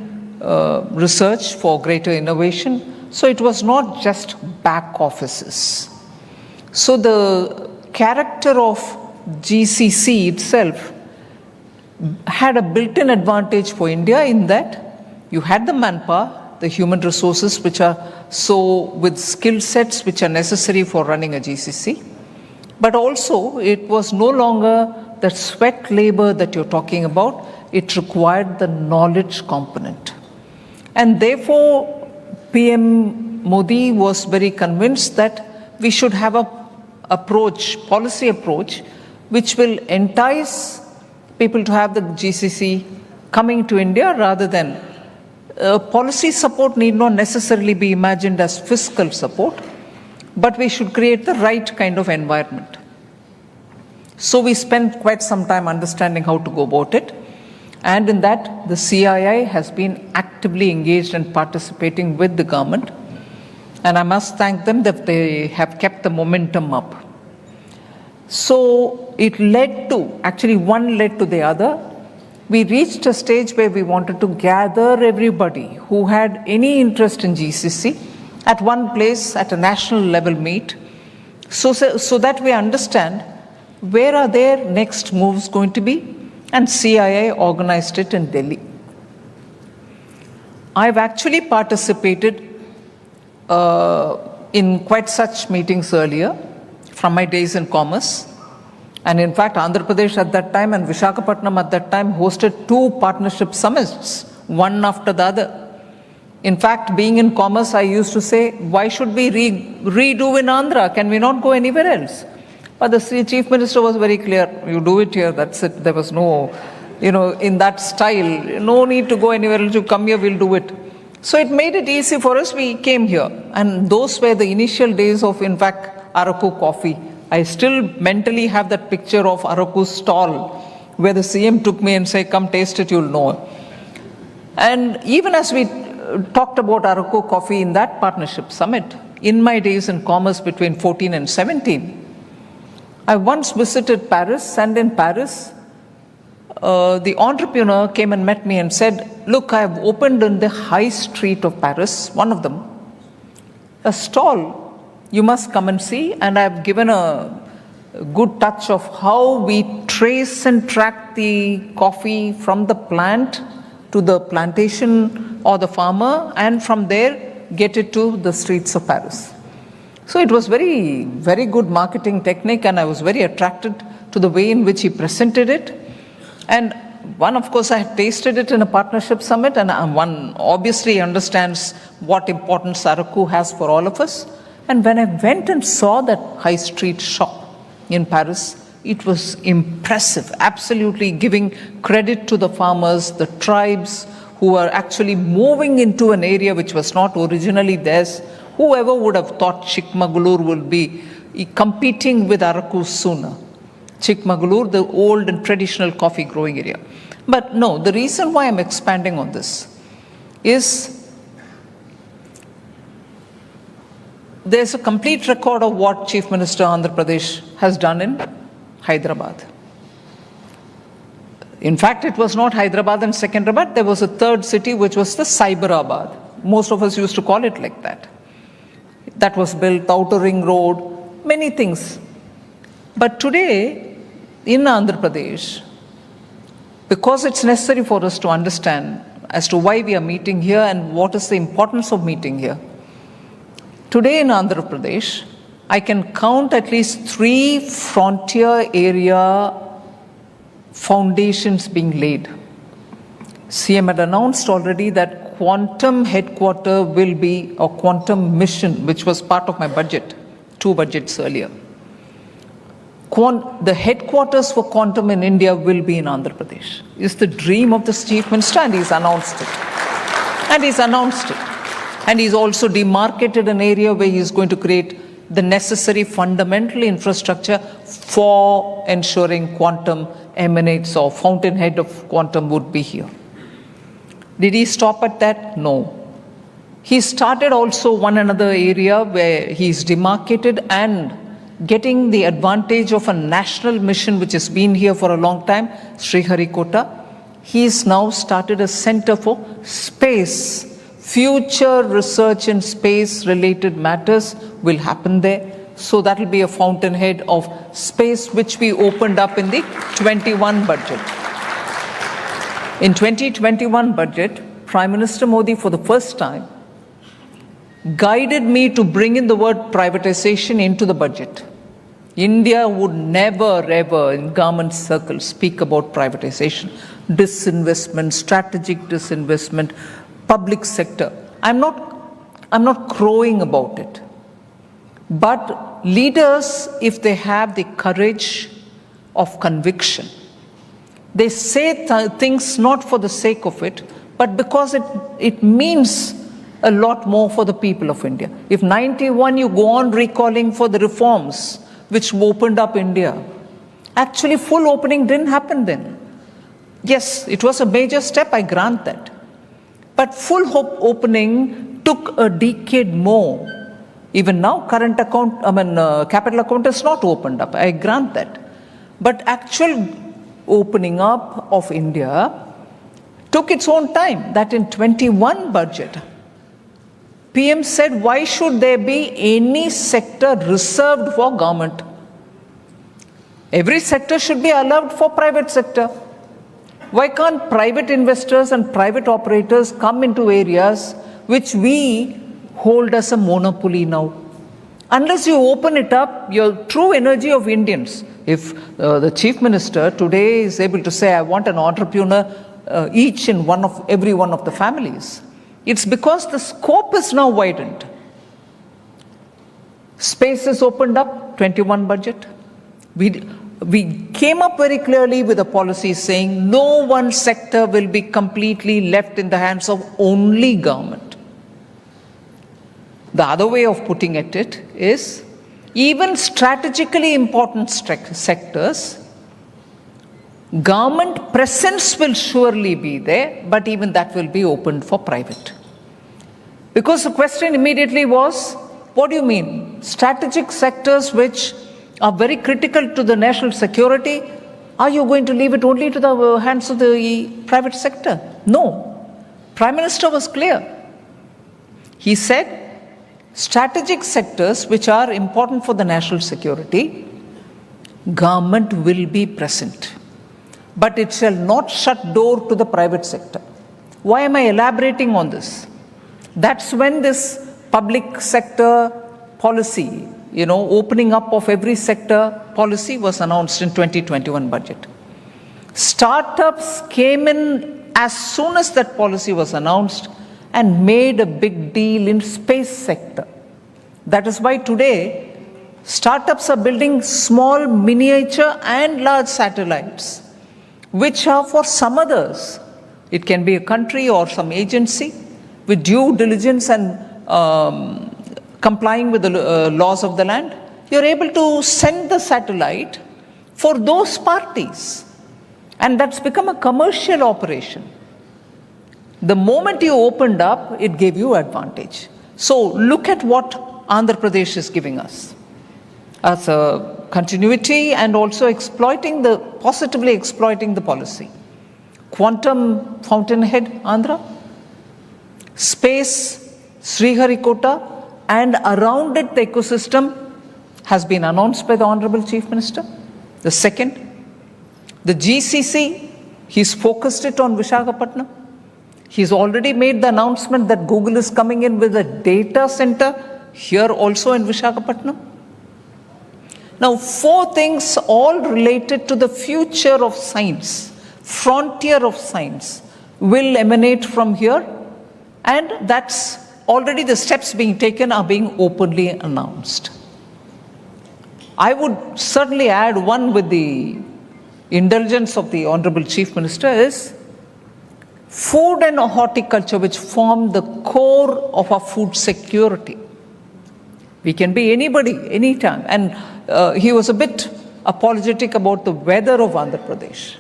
research for greater innovation. So it was not just back offices. So the character of GCC itself had a built-in advantage for India in that you had the manpower, the human resources which are so with skill sets which are necessary for running a GCC. But also it was no longer the sweat labor that you're talking about. It required the knowledge component. And therefore, PM Modi was very convinced that we should have a policy approach, which will entice people to have the GCC coming to India rather than policy support need not necessarily be imagined as fiscal support, but we should create the right kind of environment. So we spent quite some time understanding how to go about it. And in that, the CII has been actively engaged and participating with the government. And I must thank them that they have kept the momentum up. So it led to, actually one led to the other. We reached a stage where we wanted to gather everybody who had any interest in GCC at one place at a national level meet, so that we understand where are their next moves going to be. And CII organized it in Delhi. I've actually participated in quite such meetings earlier from my days in commerce. And in fact, Andhra Pradesh at that time and Visakhapatnam at that time hosted 2 partnership summits, one after the other. In fact, being in commerce, I used to say, why should we redo in Andhra? Can we not go anywhere else? But the Chief Minister was very clear, you do it here, that's it. There was no, in that style, no need to go anywhere else, you come here, we'll do it. So it made it easy for us, we came here. And those were the initial days of, in fact, Araku coffee. I still mentally have that picture of Araku's stall, where the CM took me and said, come taste it, you'll know. And even as we talked about Araku coffee in that partnership summit, in my days in commerce between 14 and 17, I once visited Paris, and in Paris, the entrepreneur came and met me and said, look, I have opened in the high street of Paris, one of them, a stall. You must come and see. And I have given a good touch of how we trace and track the coffee from the plant to the plantation or the farmer, and from there get it to the streets of Paris. So it was very, very good marketing technique, and I was very attracted to the way in which he presented it. And one, of course, I had tasted it in a partnership summit, and one obviously understands what importance Araku has for all of us. And when I went and saw that high street shop in Paris, it was impressive, absolutely giving credit to the farmers, the tribes who are actually moving into an area which was not originally theirs. Whoever would have thought Chikmagalur would be competing with Araku sooner? Chikmagalur, the old and traditional coffee growing area. But no, the reason why I'm expanding on this is there's a complete record of what Chief Minister Andhra Pradesh has done in Hyderabad. In fact, it was not Hyderabad and Secunderabad. There was a third city which was the Cyberabad. Most of us used to call it like that. That was built, the outer ring road, many things. But today, in Andhra Pradesh, because it's necessary for us to understand as to why we are meeting here and what is the importance of meeting here. Today in Andhra Pradesh, I can count at least 3 frontier area foundations being laid. CM had announced already that quantum headquarter will be a quantum mission, which was part of my budget, 2 budgets earlier. The headquarters for quantum in India will be in Andhra Pradesh. It's the dream of the Chief Minister, and he's announced it. And he's also demarcated an area where he's going to create the necessary fundamental infrastructure for ensuring quantum emanates, or fountainhead of quantum would be here. Did he stop at that? No. He started also one another area where he's demarcated and getting the advantage of a national mission which has been here for a long time, Sriharikota. He's now started a center for space. Future research in space related matters will happen there. So that will be a fountainhead of space which we opened up in the 21 budget. In 2021 budget, Prime Minister Modi for the first time guided me to bring in the word privatization into the budget. India would never ever in government circles speak about privatization, disinvestment, strategic disinvestment, public sector. I'm not crowing about it. But leaders, if they have the courage of conviction, they say things not for the sake of it, but because it means a lot more for the people of India. If 91 you go on recalling for the reforms which opened up India, actually full opening didn't happen then. Yes, it was a major step, I grant that. But full opening took a decade more. Even now, capital account is not opened up, I grant that. But actual opening up of India took its own time. That in 21 budget, PM said, why should there be any sector reserved for government? Every sector should be allowed for private sector. Why can't private investors and private operators come into areas which we hold as a monopoly now? Unless you open it up, your true energy of Indians. If the Chief Minister today is able to say, I want an entrepreneur each in every one of the families, it's because the scope is now widened. Space is opened up, 21 budget. We came up very clearly with a policy saying no one sector will be completely left in the hands of only government. The other way of putting it is, even strategically important sectors, government presence will surely be there, but even that will be opened for private. Because the question immediately was, what do you mean? Strategic sectors which are very critical to the national security, are you going to leave it only to the hands of the private sector? No. Prime Minister was clear. He said, strategic sectors which are important for the national security, government will be present. But it shall not shut door to the private sector. Why am I elaborating on this? That's when this public sector policy, opening up of every sector policy was announced in 2021 budget. Startups came in as soon as that policy was announced and made a big deal in space sector. That is why today startups are building small, miniature and large satellites, which are for some others. It can be a country or some agency with due diligence and complying with the laws of the land. You're able to send the satellite for those parties. And that's become a commercial operation. The moment you opened up, it gave you advantage. So look at what Andhra Pradesh is giving us as a continuity and also positively exploiting the policy. Quantum fountainhead, Andhra. Space, Sriharikota, and around it the ecosystem has been announced by the Honorable Chief Minister. The second, the GCC, he's focused it on Visakhapatnam. He's already made the announcement that Google is coming in with a data center here also in Visakhapatnam. Now, 4 things all related to the future of science, frontier of science, will emanate from here. And that's already the steps being taken are being openly announced. I would certainly add one with the indulgence of the Honorable Chief Minister is food and horticulture, which form the core of our food security. We can be anybody, anytime. And he was a bit apologetic about the weather of Andhra Pradesh.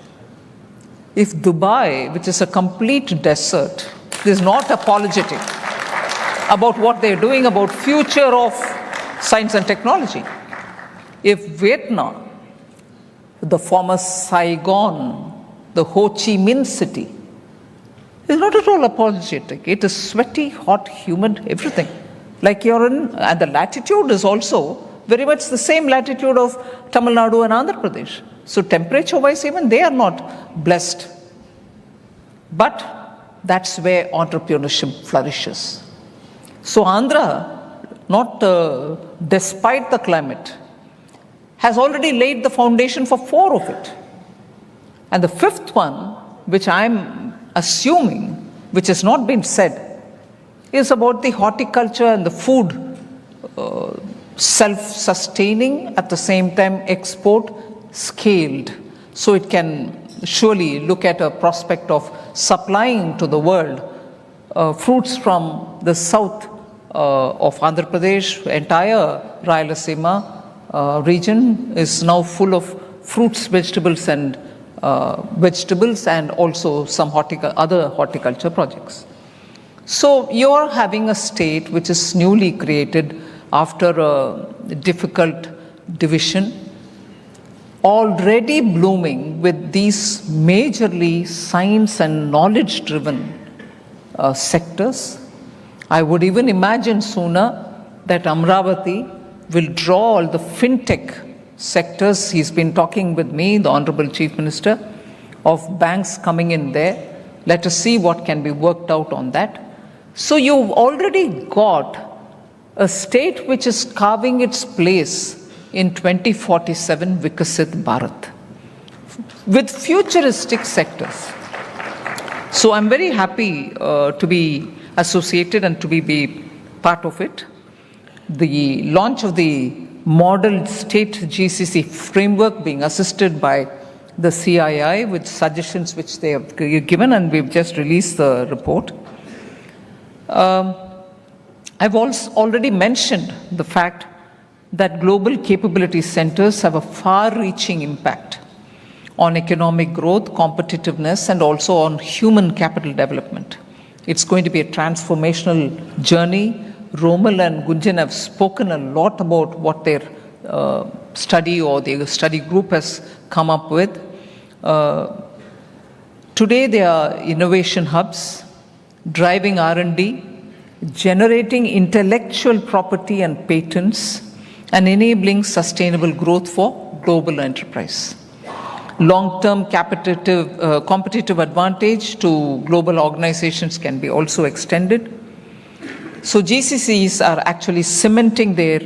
If Dubai, which is a complete desert, is not apologetic about what they're doing about future of science and technology, if Vietnam, the former Saigon, the Ho Chi Minh city, is not at all apologetic. It is sweaty, hot, humid, everything. Like you're in, and the latitude is also very much the same latitude of Tamil Nadu and Andhra Pradesh. So temperature-wise, even they are not blessed. But that's where entrepreneurship flourishes. So Andhra, not despite the climate, has already laid the foundation for 4 of it. And the 5th one, which I'm assuming, which has not been said, is about the horticulture and the food self-sustaining, at the same time export scaled. So it can surely look at a prospect of supplying to the world fruits from the south of Andhra Pradesh. Entire Rayalaseema region is now full of fruits, vegetables and also some other horticulture projects. So you're having a state which is newly created after a difficult division, already blooming with these majorly science and knowledge driven sectors. I would even imagine sooner that Amravati will draw all the fintech sectors. He's been talking with me, the Honorable Chief Minister, of banks coming in there. Let us see what can be worked out on that. So you've already got a state which is carving its place in 2047 Vikasit Bharat with futuristic sectors. So I'm very happy to be associated and to be part of it. The launch of the model state GCC framework being assisted by the CII with suggestions which they have given, and we've just released the report. I've also already mentioned the fact that global capability centers have a far-reaching impact on economic growth, competitiveness, and also on human capital development. It's going to be a transformational journey. Romal and Gunjan have spoken a lot about what their study or the study group has come up with. Today they are innovation hubs, driving R&D, generating intellectual property and patents, and enabling sustainable growth for global enterprise. Long-term competitive advantage to global organizations can be also extended. So GCCs are actually cementing their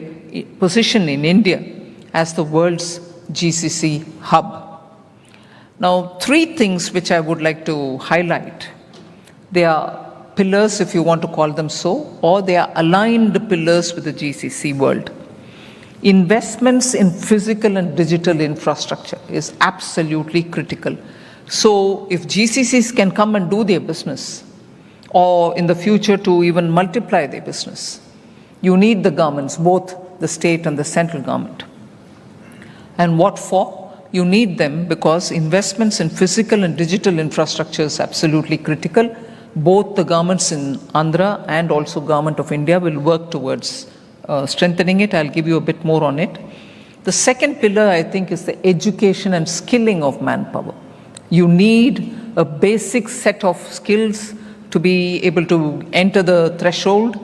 position in India as the world's GCC hub. Now, 3 things which I would like to highlight. They are pillars, if you want to call them so, or they are aligned pillars with the GCC world. Investments in physical and digital infrastructure is absolutely critical. So if GCCs can come and do their business, or in the future to even multiply their business, you need the governments, both the state and the central government. And what for? You need them because investments in physical and digital infrastructure is absolutely critical. Both the governments in Andhra and also Government of India will work towards strengthening it. I'll give you a bit more on it. The second pillar, I think, is the education and skilling of manpower. You need a basic set of skills to be able to enter the threshold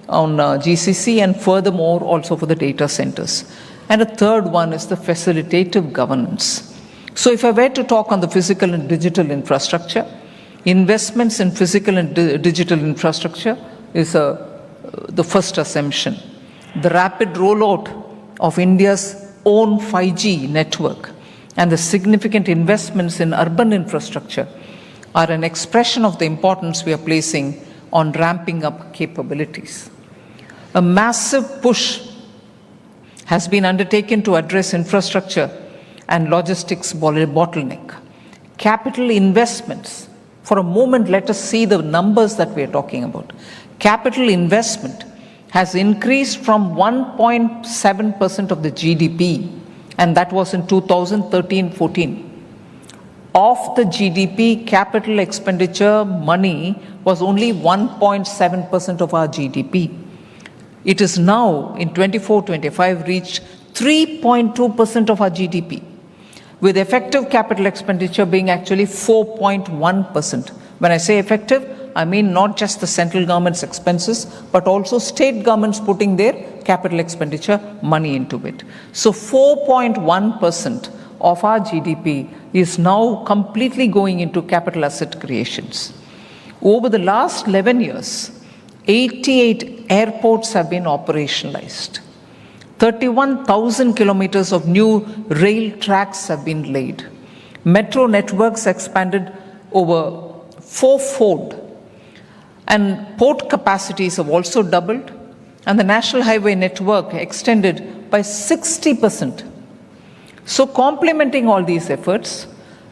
on GCC, and furthermore also for the data centers. And a third one is the facilitative governance. So if I were to talk on the physical and digital infrastructure, investments in physical and digital infrastructure is the first assumption. The rapid rollout of India's own 5G network and the significant investments in urban infrastructure are an expression of the importance we are placing on ramping up capabilities. A massive push has been undertaken to address infrastructure and logistics bottleneck. Capital investments. For a moment, let us see the numbers that we are talking about. Capital investment has increased from 1.7% of the GDP, and that was in 2013-14. Of the GDP, capital expenditure money was only 1.7% of our GDP. It is now, in 24-25, reached 3.2% of our GDP, with effective capital expenditure being actually 4.1%. When I say effective, I mean not just the central government's expenses, but also state governments putting their capital expenditure money into it. So 4.1% of our GDP is now completely going into capital asset creations. Over the last 11 years, 88 airports have been operationalized. 31,000 kilometers of new rail tracks have been laid. Metro networks expanded over fourfold. And port capacities have also doubled. And the national highway network extended by 60%. So complementing all these efforts,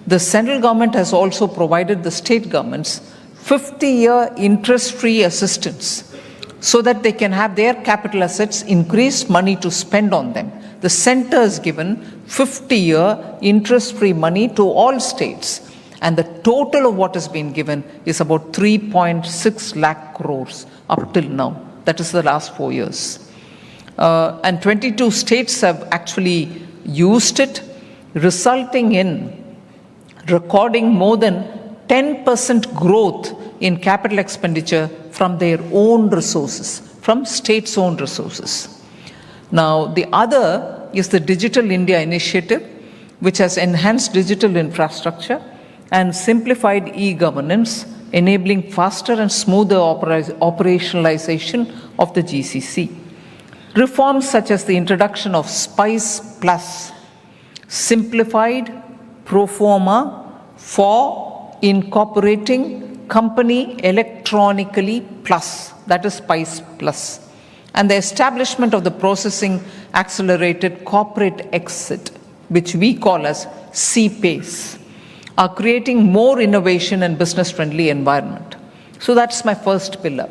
the central government has also provided the state governments 50-year interest-free assistance so that they can have their capital assets increased money to spend on them. The center has given 50-year interest-free money to all states, and the total of what has been given is about 3.6 lakh crores up till now. That is the last 4 years. And 22 states have actually used it, resulting in recording more than 10% growth in capital expenditure from their own resources, from states' own resources. Now, the other is the Digital India Initiative, which has enhanced digital infrastructure and simplified e-governance, enabling faster and smoother operationalization of the GCC. Reforms such as the introduction of Spice Plus, simplified pro forma for incorporating company electronically plus, that is Spice Plus, and the establishment of the processing accelerated corporate exit, which we call as CPACE, are creating more innovation and business-friendly environment. So that's my first pillar.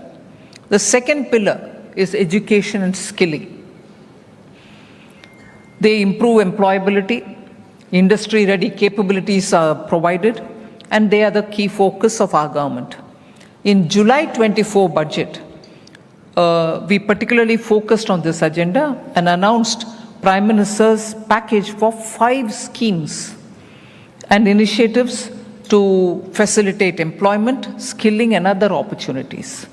The second pillar is education and skilling. They improve employability, industry-ready capabilities are provided, and they are the key focus of our government. In July 24 budget, we particularly focused on this agenda and announced Prime Minister's package for 5 schemes and initiatives to facilitate employment, skilling, and other opportunities.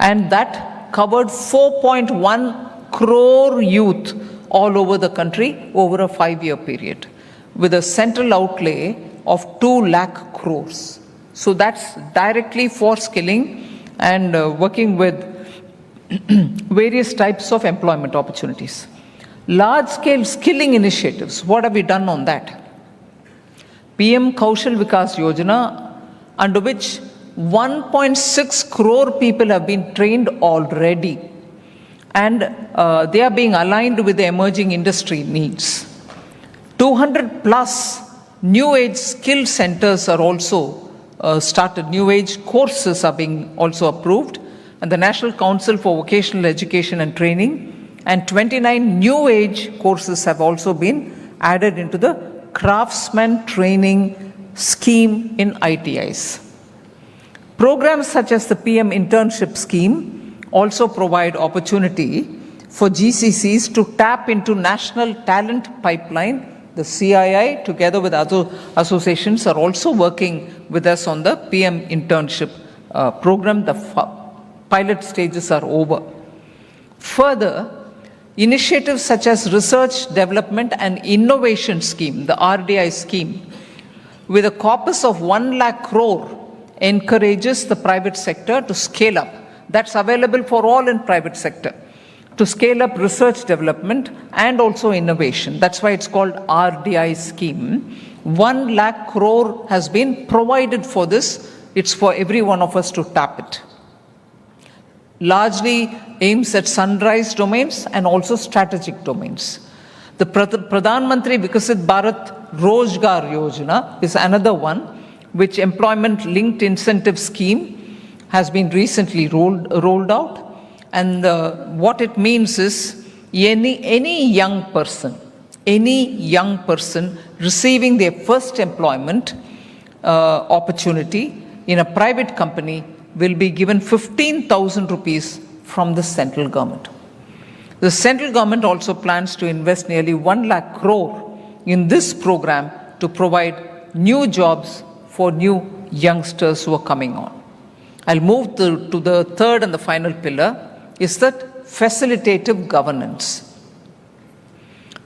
And that covered 4.1 crore youth all over the country over a 5-year period, with a central outlay of 2 lakh crores. So that's directly for skilling and working with various types of employment opportunities. Large-scale skilling initiatives, what have we done on that? PM Kaushal Vikas Yojana, under which 1.6 crore people have been trained already, and they are being aligned with the emerging industry needs. 200 plus new age skill centers are also started. New age courses are being also approved, and the National Council for Vocational Education and Training, and 29 new age courses have also been added into the Craftsman Training Scheme in ITIs. Programs such as the PM Internship Scheme also provide opportunity for GCCs to tap into National Talent Pipeline. The CII, together with other associations, are also working with us on the PM Internship program. The pilot stages are over. Further, initiatives such as Research, Development and Innovation Scheme, the RDI scheme, with a corpus of 1 lakh crore, encourages the private sector to scale up. That's available for all in private sector, to scale up research development and also innovation. That's why it's called RDI scheme. 1 lakh crore has been provided for this. It's for every one of us to tap it. largely aims at sunrise domains and also strategic domains. The Pradhan Mantri Vikasit Bharat Rozgar Yojana is another one, which employment-linked incentive scheme has been recently rolled out. And what it means is any young person receiving their first employment opportunity in a private company will be given 15,000 rupees from the central government. The central government also plans to invest nearly 1 lakh crore in this program to provide new jobs for new youngsters who are coming on. I'll move to the third and the final pillar, is that facilitative governance.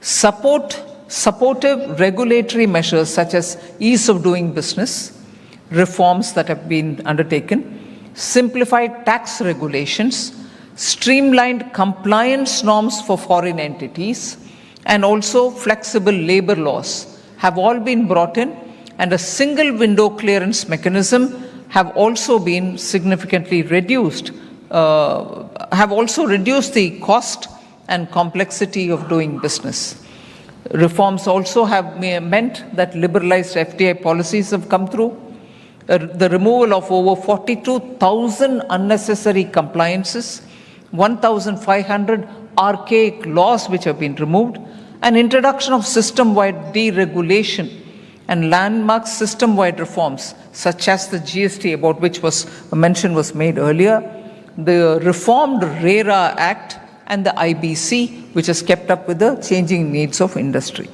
Supportive regulatory measures such as ease of doing business, reforms that have been undertaken, simplified tax regulations, streamlined compliance norms for foreign entities, and also flexible labor laws have all been brought in, and a single window clearance mechanism have also been significantly reduced, have also reduced the cost and complexity of doing business. Reforms also have meant that liberalized FDI policies have come through. The removal of over 42,000 unnecessary compliances, 1,500 archaic laws which have been removed, and introduction of system-wide deregulation and landmark system-wide reforms such as the GST, about which a mention was made earlier, the reformed RERA Act, and the IBC, which has kept up with the changing needs of industry.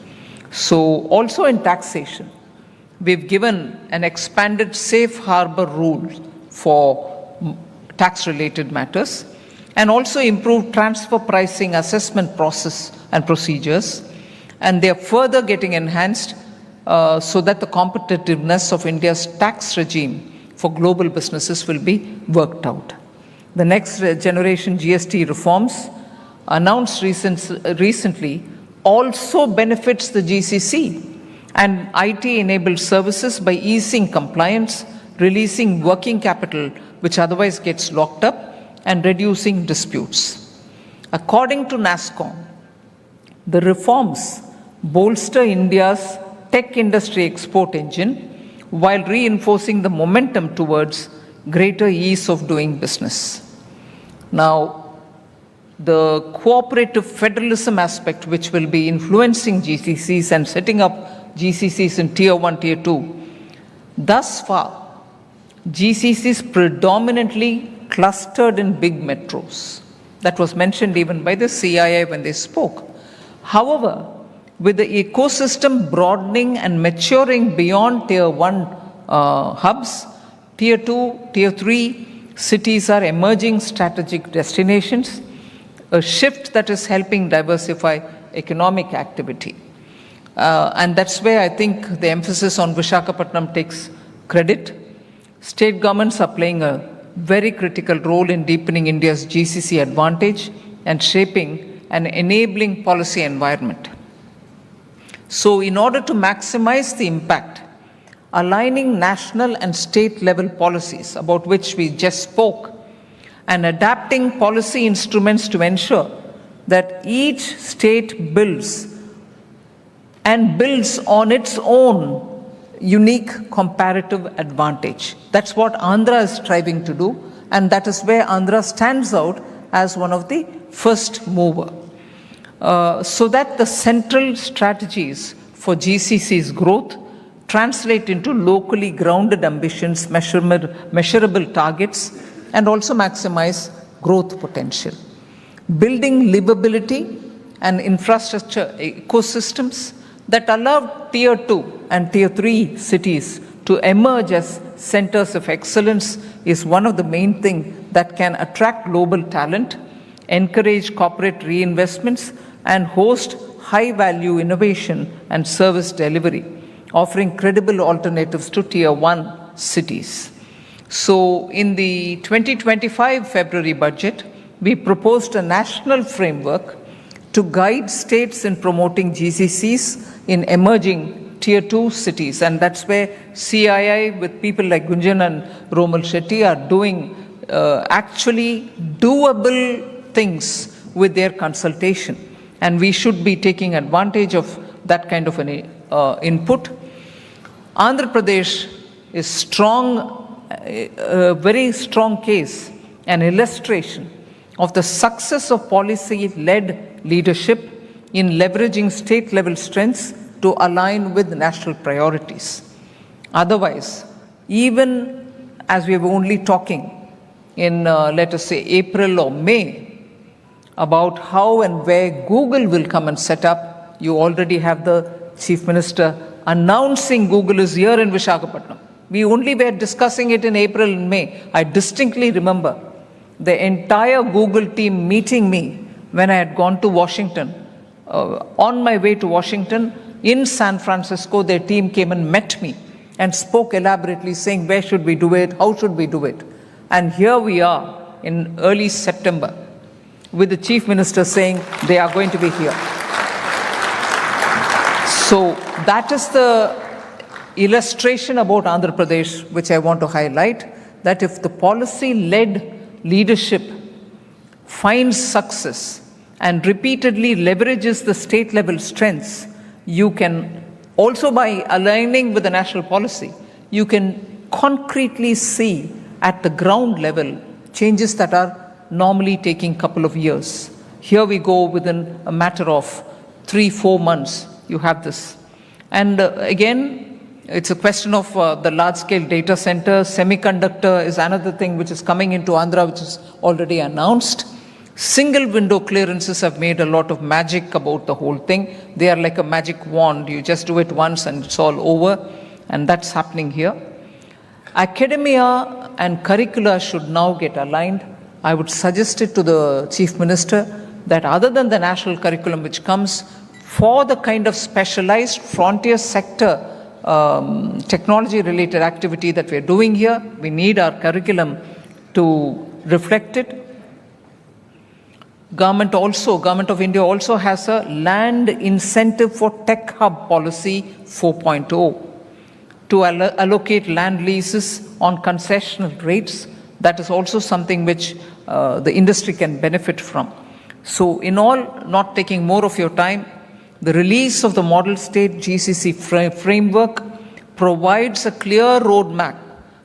So also in taxation, we've given an expanded safe harbor rule for tax-related matters, and also improved transfer pricing assessment process and procedures, and they are further getting enhanced so that the competitiveness of India's tax regime for global businesses will be worked out. The next generation GST reforms announced recently also benefits the GCC and IT-enabled services by easing compliance, releasing working capital which otherwise gets locked up, and reducing disputes. According to NASSCOM, the reforms bolster India's tech industry export engine while reinforcing the momentum towards greater ease of doing business. Now, the cooperative federalism aspect, which will be influencing GCCs and setting up GCCs in Tier 1, Tier 2, thus far, GCCs predominantly clustered in big metros. That was mentioned even by the CII when they spoke. However, with the ecosystem broadening and maturing beyond Tier 1 hubs, Tier 2, Tier 3 cities are emerging strategic destinations, a shift that is helping diversify economic activity. And that's where I think the emphasis on Visakhapatnam takes credit. State governments are playing a very critical role in deepening India's GCC advantage and shaping an enabling policy environment. So in order to maximize the impact, aligning national and state level policies about which we just spoke, and adapting policy instruments to ensure that each state builds on its own unique comparative advantage. That's what Andhra is striving to do, and that is where Andhra stands out as one of the first mover. So that the central strategies for GCC's growth translate into locally grounded ambitions, measurable targets, and also maximize growth potential. Building livability and infrastructure ecosystems that allow Tier 2 and Tier 3 cities to emerge as centers of excellence is one of the main things that can attract global talent, encourage corporate reinvestments, and host high-value innovation and service delivery, offering credible alternatives to Tier 1 cities. So in the 2025 February budget, we proposed a national framework to guide states in promoting GCCs in emerging Tier 2 cities. And that's where CII, with people like Gunjan and Romal Shetty, are doing actually doable things with their consultation. And we should be taking advantage of that kind of an input. Andhra Pradesh is strong, a very strong case, an illustration of the success of policy-led leadership in leveraging state-level strengths to align with national priorities. Otherwise, even as we were only talking in, let us say, April or May, about how and where Google will come and set up, you already have the Chief Minister announcing Google is here in Visakhapatnam. We only were discussing it in April and May. I distinctly remember the entire Google team meeting me when I had gone to Washington. On my way to Washington, in San Francisco, their team came and met me and spoke elaborately, saying, where should we do it? How should we do it? And here we are in early September with the Chief Minister saying they are going to be here. So that is the illustration about Andhra Pradesh, which I want to highlight, that if the policy-led leadership finds success and repeatedly leverages the state-level strengths, you can also, by aligning with the national policy, you can concretely see at the ground level changes that are normally taking a couple of years. Here we go within a matter of 3-4 months, you have this. And again, it's a question of the large-scale data center. Semiconductor is another thing which is coming into Andhra, which is already announced. Single window clearances have made a lot of magic about the whole thing. They are like a magic wand. You just do it once and it's all over. And that's happening here. Academia and curricula should now get aligned. I would suggest it to the Chief Minister that other than the national curriculum which comes, for the kind of specialized frontier sector technology-related activity that we're doing here, we need our curriculum to reflect it. Government of India also has a land incentive for tech hub policy 4.0 to allocate land leases on concessional rates. That is also something which the industry can benefit from. So in all, not taking more of your time, the release of the model state GCC framework provides a clear roadmap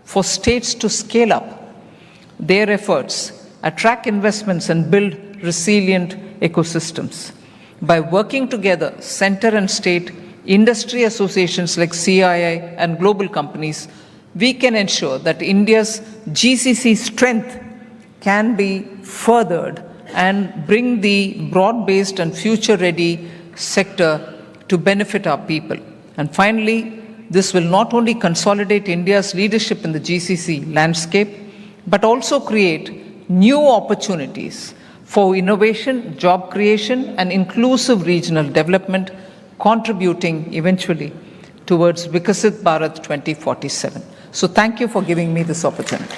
for states to scale up their efforts, attract investments and build resilient ecosystems. By working together, center and state, industry associations like CII and global companies, we can ensure that India's GCC strength can be furthered and bring the broad-based and future-ready sector to benefit our people. And finally, this will not only consolidate India's leadership in the GCC landscape, but also create new opportunities for innovation, job creation, and inclusive regional development, contributing eventually towards Vikasit Bharat 2047. So thank you for giving me this opportunity.